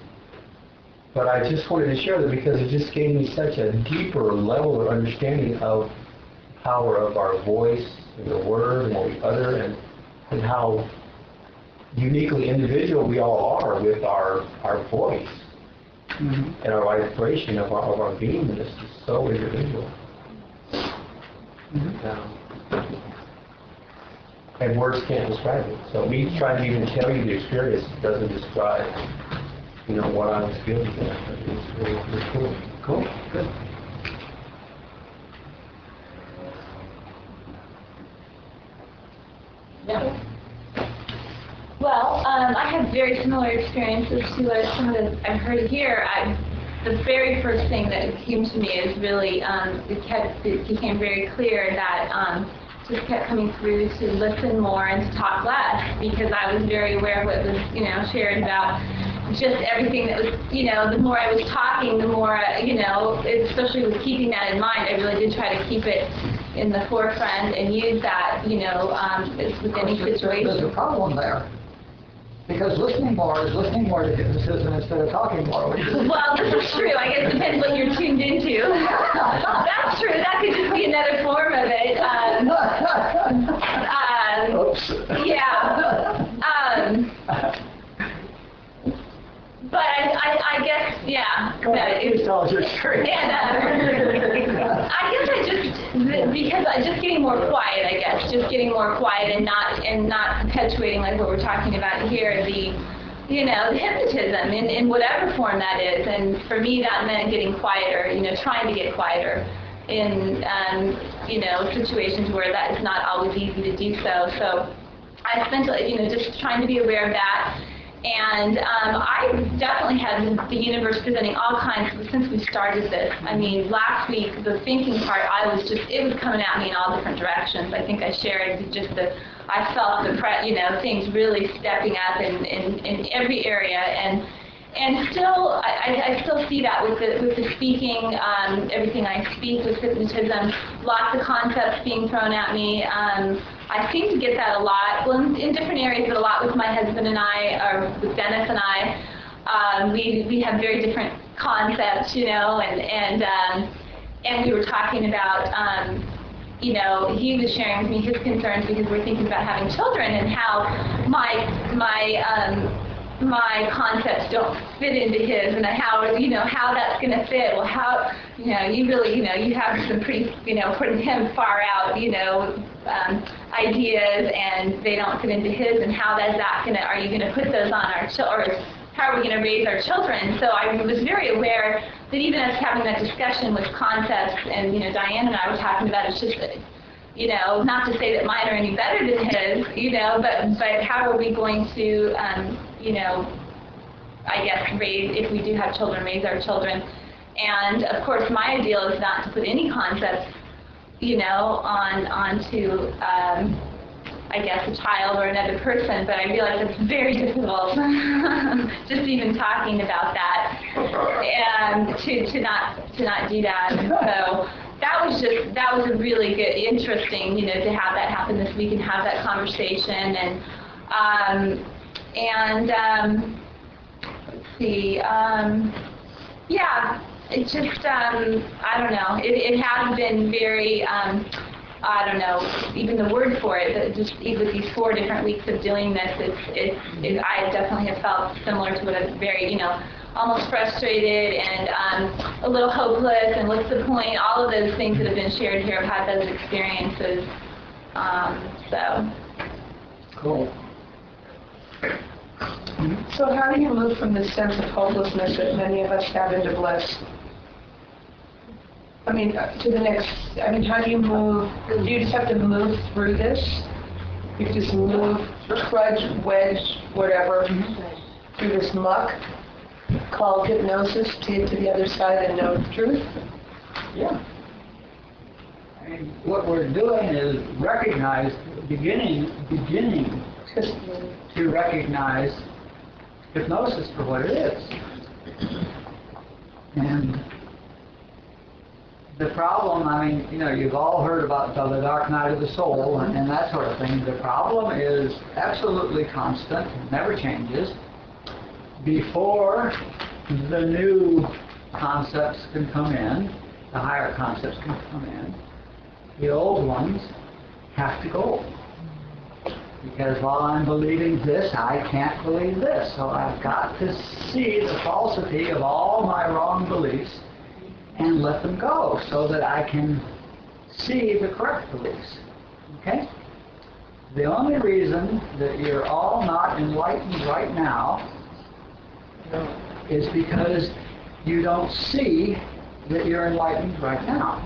But I just wanted to share that because it just gave me such a deeper level of understanding of the power of our voice and the word and what we utter, and how uniquely individual we all are with our voice. Mm-hmm. And our vibration of our beingness is so individual. Mm-hmm. And words can't describe it. So me trying to even tell you the experience doesn't describe, what I was feeling there. It's really cool. Cool. Good. Yeah. Well, I had very similar experiences to some of the I've heard here. The very first thing that came to me is really it became very clear that just kept coming through to listen more and to talk less, because I was very aware of what was shared about just everything that was, the more I was talking, the more, especially with keeping that in mind, I really did try to keep it in the forefront and use that, with any There's a situation. problem there. Because listening more is listening more to hypnotism instead of talking more. Well, this is true. I guess it depends what you're tuned into. That's true. That could just be another form of it. Oops. Yeah. But I guess, yeah. Please tell us your story. And I guess because I just getting more quiet, I guess, just getting more quiet and not perpetuating like what we're talking about here, the hypnotism in whatever form that is. And for me, that meant getting quieter, trying to get quieter in, situations where that is not always easy to do so. So I spent, just trying to be aware of that. And I definitely had the universe presenting all kinds since we started this. I mean, last week, the thinking part, it was coming at me in all different directions. I think I shared I felt things really stepping up in every area. And still, I still see that with the speaking, everything I speak with hypnotism, lots of concepts being thrown at me. I seem to get that a lot, well, in different areas, but a lot with my husband and I, or with Dennis and I. We have very different concepts, and we were talking about, he was sharing with me his concerns because we're thinking about having children and how my concepts don't fit into his, and how that's going to fit. Well, how, you really, you have some pretty, putting him far out, ideas, and they don't fit into his, and how is that going to, are you going to put those on our children, or how are we going to raise our children? So I was very aware that even us having that discussion with concepts, and, Diane and I were talking about, it's just, not to say that mine are any better than his, but how are we going to, I guess, if we do have children, raise our children. And of course, my ideal is not to put any concepts, onto, I guess, a child or another person, but I realize it's very difficult, just even talking about that, and to not do that. And so that was a really good, interesting, to have that happen this week and have that conversation. And let's see, yeah, it's just, I don't know, it has been very, I don't know, even the word for it, that just with these 4 different weeks of doing this, I definitely have felt similar to what I'm very, almost frustrated and a little hopeless, and what's the point, all of those things that have been shared here, I've had those experiences, so. Cool. So how do you move from this sense of hopelessness that many of us have into bliss? I mean, to the next, how do you move? Do you just have to move through this? You just move, trudge, wedge, whatever, through this muck called hypnosis to get to the other side and know the truth? Yeah. What we're doing is beginning to recognize hypnosis for what it is. And the problem, you've all heard about the dark night of the soul and that sort of thing. The problem is absolutely constant, never changes. Before the new concepts can come in, the higher concepts can come in, the old ones have to go. Because while I'm believing this, I can't believe this. So I've got to see the falsity of all my wrong beliefs and let them go so that I can see the correct beliefs. Okay? The only reason that you're all not enlightened right now is because you don't see that you're enlightened right now.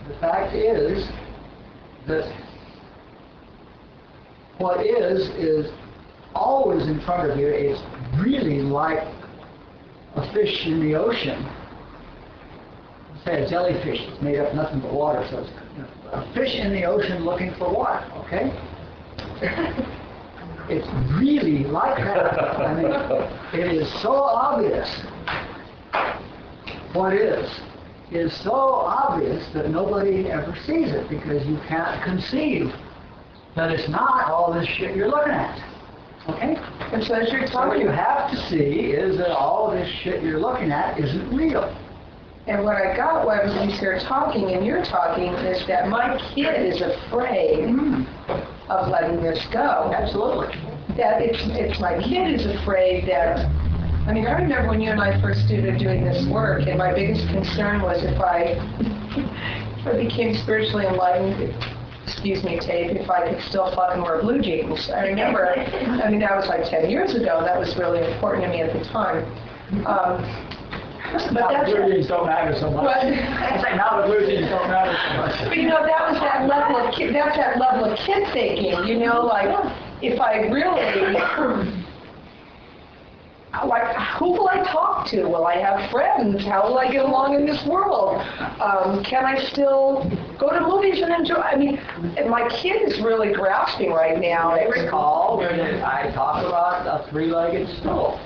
The fact is that what is always in front of you. It's really like a fish in the ocean. Say a jellyfish is made up of nothing but water, so it's a fish in the ocean looking for water, okay? It's really like that. I mean, it is so obvious what is so obvious that nobody ever sees it because you can't conceive that it's not all this shit you're looking at. Okay? And so as you're So what talking, you have to see is that all this shit you're looking at isn't real. and what I got while I was in here talking and you're talking is that my kid is afraid of letting this go. Absolutely. That it's my kid is afraid that, I mean, I remember when you and I first started doing this work, and my biggest concern was if I became spiritually enlightened, excuse me, Tape, if I could still fucking wear blue jeans. I remember, I mean, that was like 10 years ago. That was really important to me at the time. But Now that's, the blue jeans don't matter so much. What? I say now the blue jeans don't matter so much. but you know, that was that level of kid, that's that level of kid thinking, you know, like, if I really, like, who will I talk to? Will I have friends? How will I get along in this world? Can I still go to movies and enjoy? I mean, and my kid is really grasping right now. I recall that I talk about a three-legged stool.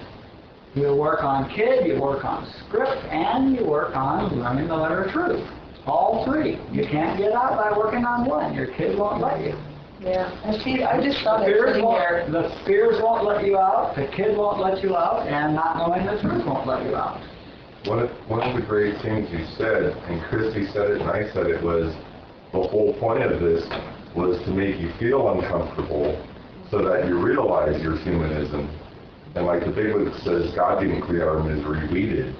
You work on kid, you work on script, and you work on learning the letter of truth. All three. You can't get out by working on one. Your kid won't let you. Yeah, and see, I just saw that sitting there. The fears won't let you out, the kid won't let you out, and not knowing the truth won't let you out. One of the great things you said, and Christy said it and I said it, was the whole point of this was to make you feel uncomfortable so that you realize your humanism. And like the big book says, God didn't create our misery, we did.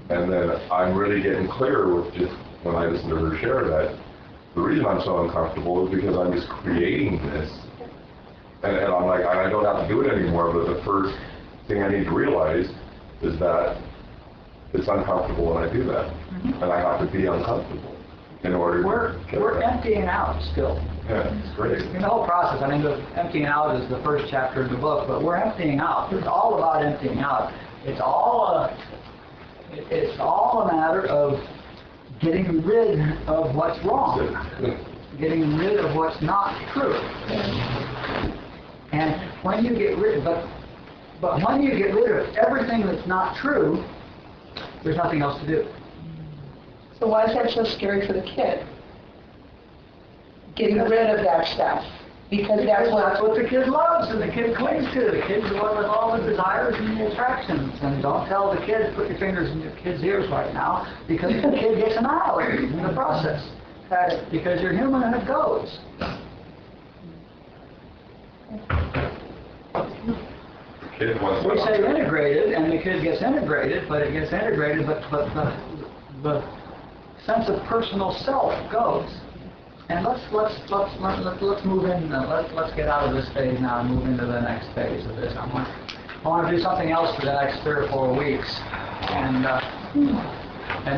And then I'm really getting clear with just when I listen to her share that the reason I'm so uncomfortable is because I'm just creating this. And I'm like, I don't have to do it anymore, but the first thing I need to realize is that it's uncomfortable when I do that. And I have to be uncomfortable in order to We're emptying out still. Yeah, it's great. In the whole process, I mean, the emptying out is the first chapter of the book, but we're emptying out. It's all about emptying out. It's all a matter of getting rid of what's wrong, getting rid of what's not true. And when you get rid, but when you get rid of everything that's not true, there's nothing else to do. So why is that so scary for the kid? Getting rid of that stuff. Because that's what the kid loves and the kid clings to. The kid's the one with all the desires and the attractions. And don't tell the kid, put your fingers in your kid's ears right now, because the kid gets annihilated in the process. Because you're human and it goes. We say integrated, and the kid gets integrated, but it gets integrated, but the sense of personal self goes. And let's move in. Let's get out of this phase now and move into the next phase of this. I want to do something else for the next 3 or 4 weeks, and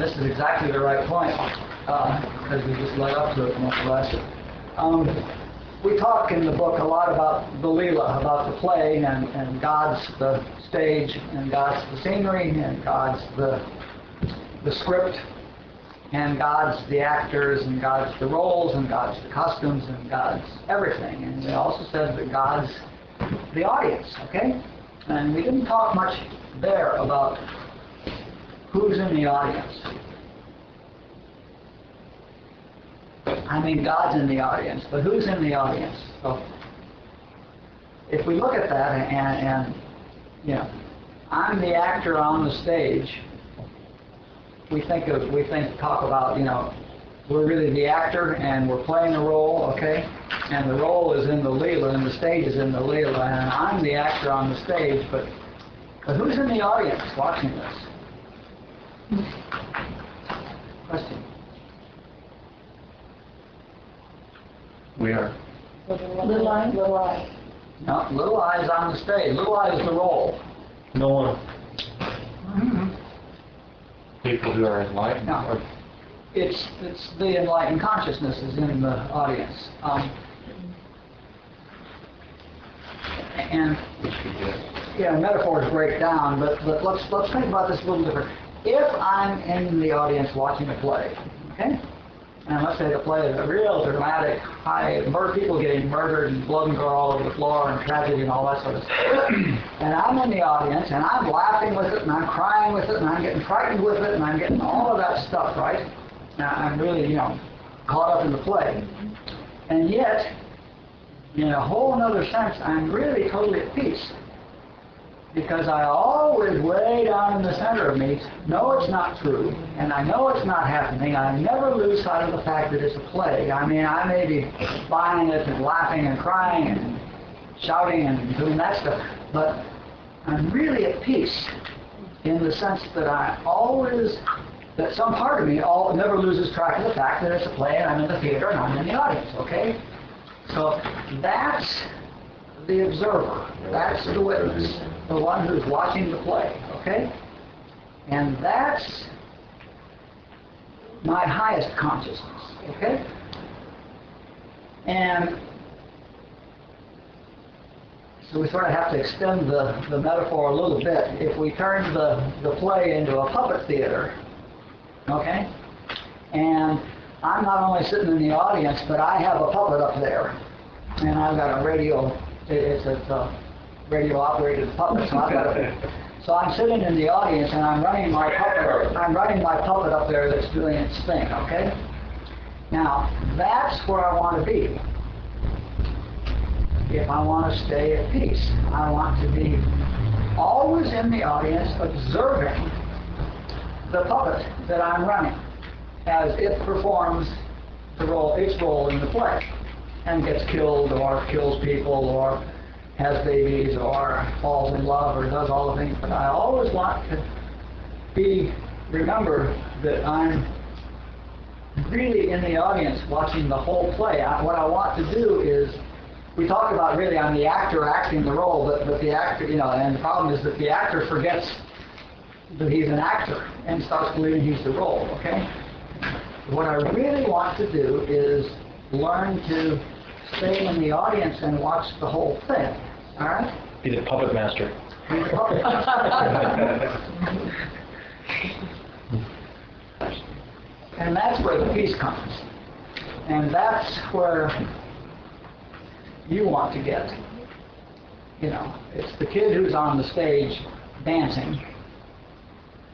this is exactly the right point because we just led up to it more or less. We talk in the book a lot about the Leelaa, about the play, and God's the stage, and God's the scenery, and God's the script. And God's the actors, and God's the roles, and God's the costumes, and God's everything. And it also says that God's the audience, okay? And we didn't talk much there about who's in the audience. I mean, God's in the audience, but who's in the audience? So if we look at that, and you know, I'm the actor on the stage. We talk about, you know, we're really the actor and we're playing a role, okay? And the role is in the Leelaa and the stage is in the Leelaa, and I'm the actor on the stage, but who's in the audience watching this? Question. We are. Little eye. No, Leelaa is on the stage. Leelaa is the role. No one. Mm-hmm. People who are enlightened. No. It's the enlightened consciousness is in the audience. And yeah, metaphors break down, but let's think about this a little different. If I'm in the audience watching a play, okay, and let's say the play is a real dramatic, people getting murdered and blood and gore all over the floor and tragedy and all that sort of stuff. And I'm in the audience and I'm laughing with it and I'm crying with it and I'm getting frightened with it and I'm getting all of that stuff, right? Now I'm really, caught up in the play. And yet, in a whole other sense, I'm really totally at peace. Because I always, way down in the center of me, know it's not true, and I know it's not happening. I never lose sight of the fact that it's a play. I mean, I may be buying it and laughing and crying and shouting and doing that stuff, but I'm really at peace in the sense that that some part of me never loses track of the fact that it's a play and I'm in the theater and I'm in the audience, okay? So that's the observer. That's the witness. The one who's watching the play, okay? And that's my highest consciousness, okay? And so we sort of have to extend the metaphor a little bit. If we turn the play into a puppet theater, okay? And I'm not only sitting in the audience, but I have a puppet up there. And I've got a radio, it's a radio-operated puppet. So I'm sitting in the audience and I'm running my puppet up there that's doing its thing, okay? Now, that's where I want to be. If I want to stay at peace, I want to be always in the audience observing the puppet that I'm running as it performs its role in the play and gets killed or kills people or has babies or falls in love or does all the things. But I always want to remember that I'm really in the audience watching the whole play. What I want to do is, we talk about really I'm the actor acting the role, but the actor, and the problem is that the actor forgets that he's an actor and starts believing he's the role, okay? What I really want to do is learn to stay in the audience and watch the whole thing, all right? Be the puppet master. Be the puppet master. And that's where the peace comes. And that's where you want to get. It's the kid who's on the stage dancing,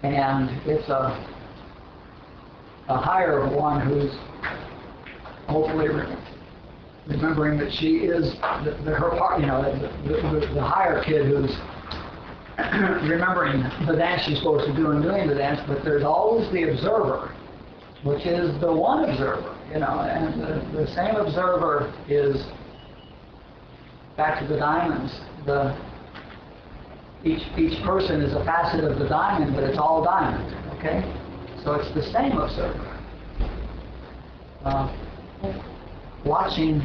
and it's a higher one who's hopefully remembering that she is her part. The higher kid who's remembering the dance she's supposed to do and doing the dance. But there's always the observer, which is the one observer. And the same observer is. Back to the diamonds. Each person is a facet of the diamond, but it's all diamond. Okay, so it's the same observer watching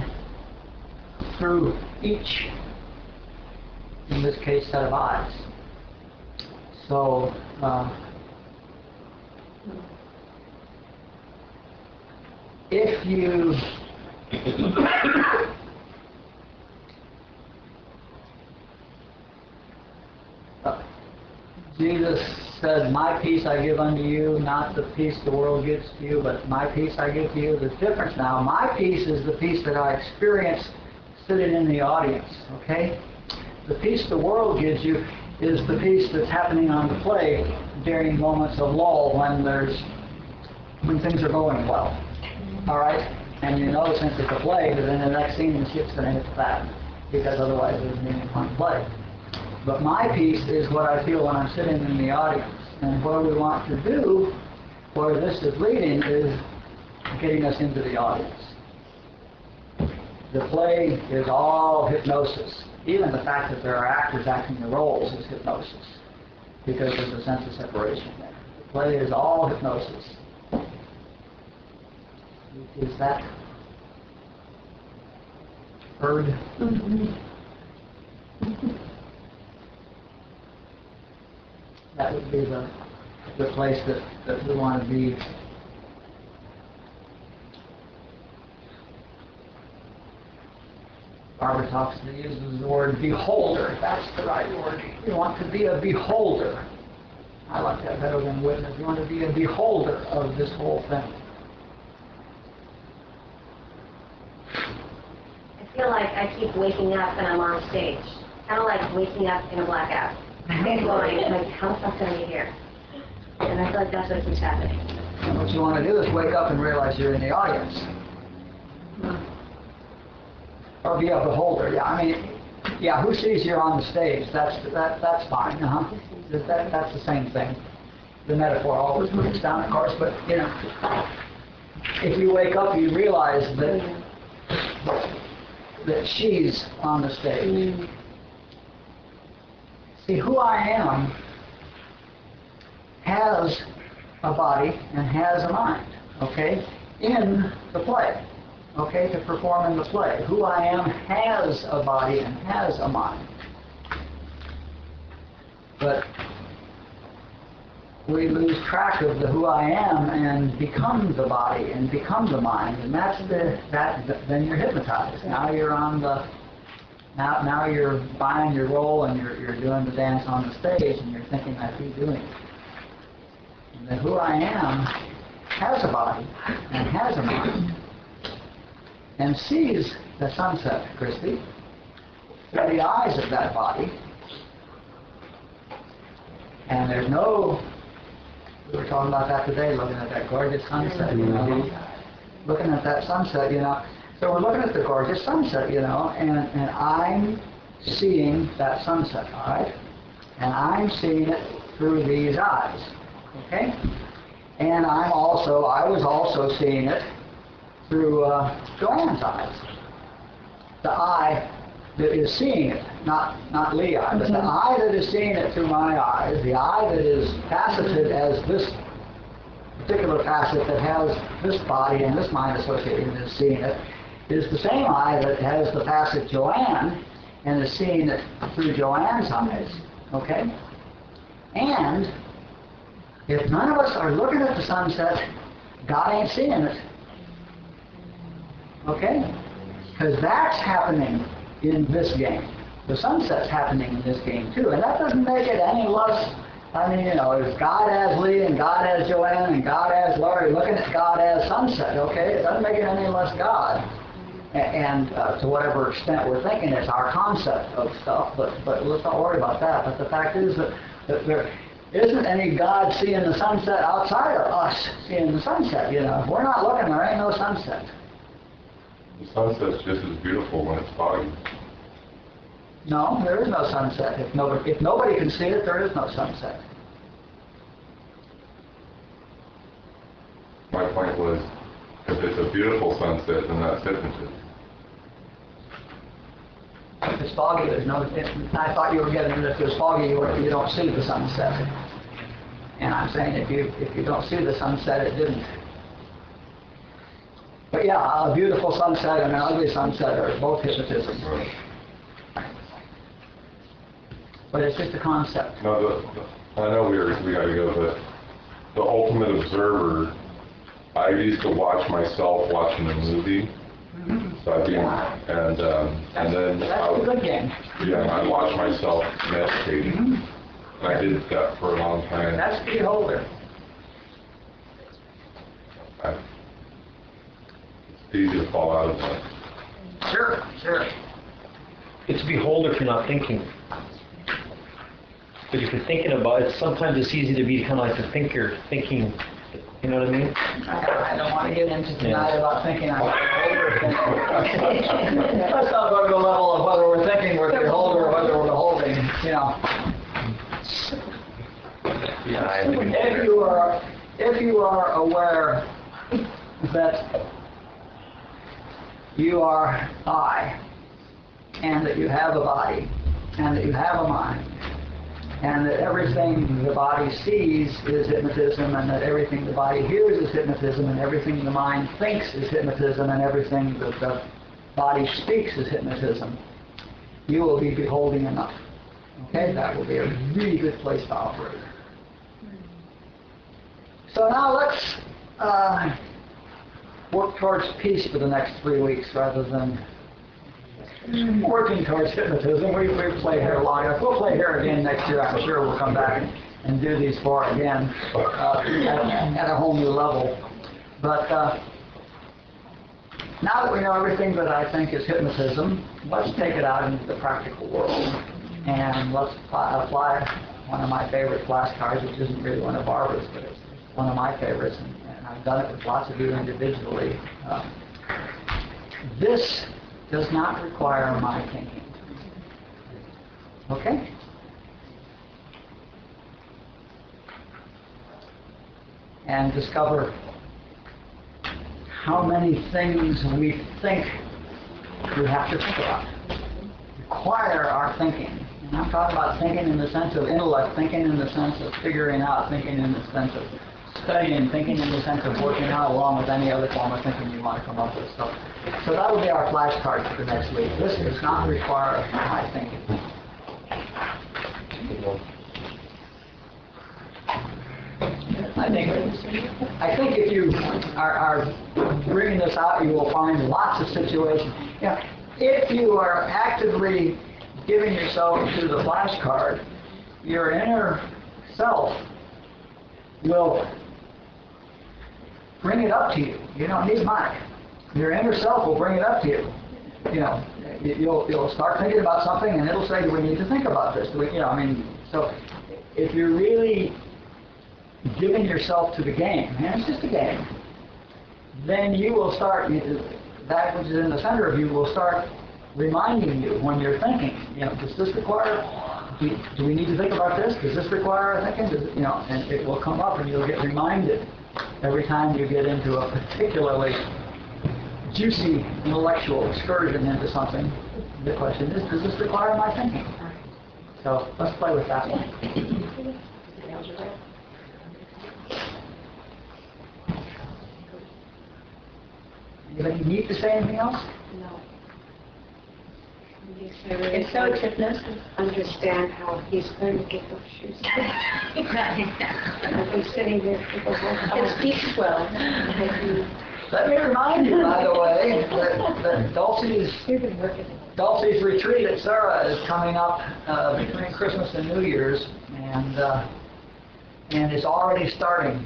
through each, in this case, set of eyes. So if you Jesus said, "My peace I give unto you, not the peace the world gives to you, but my peace I give to you." There's a difference now. My peace is the peace that I experience sitting in the audience, okay? The peace the world gives you is the peace that's happening on the play during moments of lull when things are going well, all right? And since it's a play, then the next scene the ship's going to hit the fan, because otherwise there's no fun play. But my peace is what I feel when I'm sitting in the audience. And what we want to do, where this is leading, is getting us into the audience. The play is all hypnosis. Even the fact that there are actors acting the roles is hypnosis, because there's a sense of separation there. The play is all hypnosis. Is that heard? Mm-hmm. That would be the place that we want to be. Barbara uses the word beholder. That's the right word. You want to be a beholder. I like that better than witness. You want to be a beholder of this whole thing. feel like I keep waking up and I'm on stage. Kind of like waking up in a blackout. Going, like, how's that going to be here? And I feel like that's what keeps happening. And what you want to do is wake up and realize you're in the audience. Or be a beholder. Yeah, I mean, yeah, who sees you on the stage? That's fine. That's the same thing. The metaphor always breaks down, of course, but you know, if you wake up, you realize that she's on the stage. See, who I am has a body and has a mind, okay, in the play, okay, to perform in the play. Who I am has a body and has a mind. But we lose track of the who I am and become the body and become the mind, and then you're hypnotized. Now you're on the now you're buying your role and you're doing the dance on the stage and you're thinking that you're doing it. And the who I am has a body and has a mind and sees the sunset, Christy, through the eyes of that body. And there's no, we were talking about that today, looking at that gorgeous sunset, you know, looking at that sunset, you know. So we're looking at the gorgeous sunset, you know, and I'm seeing that sunset, all right? And I'm seeing it through these eyes, okay? And I was also seeing it through Joanne's eyes. The eye that is seeing it, not Leelaa, but the eye that is seeing it through my eyes, the eye that is faceted as this particular facet that has this body and this mind associated and is seeing it, is the same eye that has the facet Joanne and is seeing it through Joanne's eyes, okay? And if none of us are looking at the sunset, God ain't seeing it, okay? Because that's happening in this game. The sunset's happening in this game too, and that doesn't make it any less. I mean, you know, if God as Lee and God as Joanne and God as Laurie, looking at God as sunset, okay, it doesn't make it any less God. And to whatever extent we're thinking it's our concept of stuff, but let's not worry about that. But the fact is that there isn't any God seeing the sunset outside of us seeing the sunset, you know. If we're not looking, there ain't no sunset. The sunset's just as beautiful when it's foggy. No, there is no sunset. If nobody can see it, there is no sunset. My point was, if it's a beautiful sunset, then that's hypnotism. If it's foggy, there's no. I thought you were getting it. If it's foggy, you don't see the sunset. And I'm saying if you don't see the sunset, it didn't. But yeah, a beautiful sunset and an ugly sunset are both hypnotism. Right. But it's just a concept. No, I know we got to go, but the ultimate observer, I used to watch myself watching a movie. So I'd be, and then That's a good game. Yeah, I'd watch myself meditating. And I did that for a long time. That's the beholder. It's easy to fall out of that. Sure. It's a beholder if you're not thinking. But if you're thinking about it, sometimes it's easy to be kind of like the thinker, thinking, you know what I mean? I don't want to get into tonight about thinking I'm a beholder. Let's not go to the level of whether we're thinking we're the beholder or whether we're beholding, you know. If you are aware that you are I, and that you have a body, and that you have a mind, and that everything the body sees is hypnotism, and that everything the body hears is hypnotism, and everything the mind thinks is hypnotism, and everything that the body speaks is hypnotism, you will be beholding enough. Okay, that will be a really good place to operate. So now let's work towards peace for the next 3 weeks rather than working towards hypnotism. We play here long enough. We'll play here again next year. I'm sure we'll come back and do these 4 again at a whole new level. But now that we know everything that I think is hypnotism, let's take it out into the practical world. And let's apply one of my favorite flashcards, which isn't really one of Barbara's, but it's one of my favorites, and I've done it with lots of you individually. This does not require my thinking. Okay? And discover how many things we think we have to think about. Require our thinking. And I'm talking about thinking in the sense of intellect, thinking in the sense of figuring out, thinking in the sense of studying, thinking in the sense of working out, along with any other form of thinking you want to come up with. So that would be our flashcard for the next week. This does not require my thinking. I think if you are bringing this out, you will find lots of situations. If you are actively giving yourself to the flashcard, your inner self will bring it up to you. You don't need mine. Your inner self will bring it up to you. You'll start thinking about something, and it'll say, "Do we need to think about this?" So if you're really giving yourself to the game, and it's just a game, then you will start, that which is in the center of you will start reminding you when you're thinking, does this require, do we need to think about this? Does this require our thinking? And it will come up and you'll get reminded every time you get into a particularly juicy intellectual excursion into something. The question is, does this require my thinking? So let's play with that one. Anybody need to say anything else? No. It's so hypnosis. Understand how he's going to get those shoes. I've been sitting there for the whole time. It speaks well. Let me remind you, by the way, that Dulcie's retreat at Sarah is coming up between Christmas and New Year's, and it's already starting.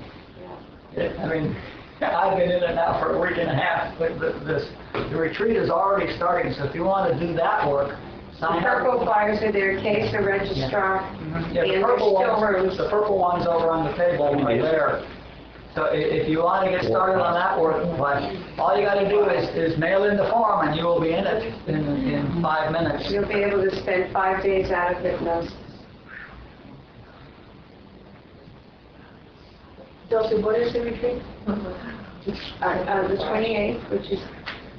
I've been in it now for a week and a half, but the retreat is already starting, so if you want to do that work, sign The up. purple flyers are there in case the registrar. Yeah, And the purple one's over on the table right there. So if you want to get started on that work, all you got to do is mail in the form, and you will be in it in 5 minutes. You'll be able to spend 5 days out of hypnosis. Dulcie, what is the retreat? The 28th, which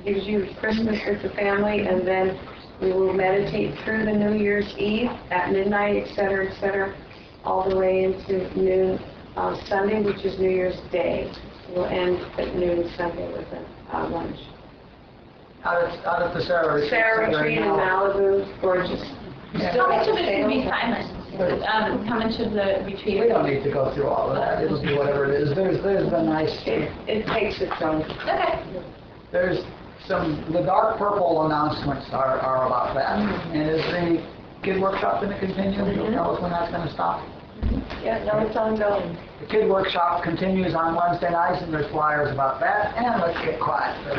gives you Christmas with the family, and then we will meditate through the New Year's Eve at midnight, et cetera, all the way into noon Sunday, which is New Year's Day. We'll end at noon Sunday with a lunch. Out at the Sarah retreat. Sarah retreat in Malibu, gorgeous. How much of it can be silent? How much of the retreat? We don't need to go through all of that. It'll be whatever it is. There's been nice. It takes its own. Okay. There's the dark purple announcements are about that. And is the kid workshop going to continue? You'll tell us when that's going to stop. Yeah, no, it's ongoing. The kid workshop continues on Wednesday nights, and there's flyers about that. And let's get quiet for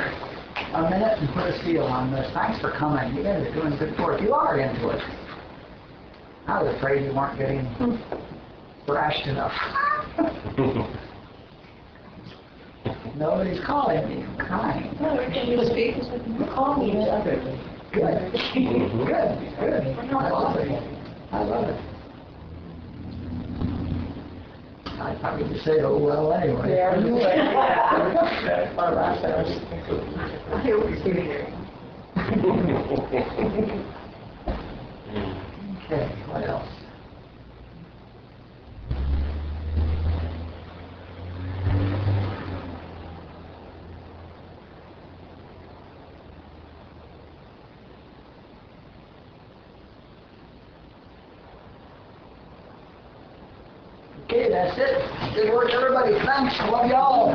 a minute and put a seal on this. Thanks for coming. You guys are doing good work. You are into it. I was afraid you weren't getting thrashed enough. Nobody's calling me. I'm crying. Can you speak? Call me. Good. Good. I love it. I probably just say, oh, well, anyway. Yeah. Okay, what else? Okay, that's it. Good work, everybody. Thanks. I love y'all.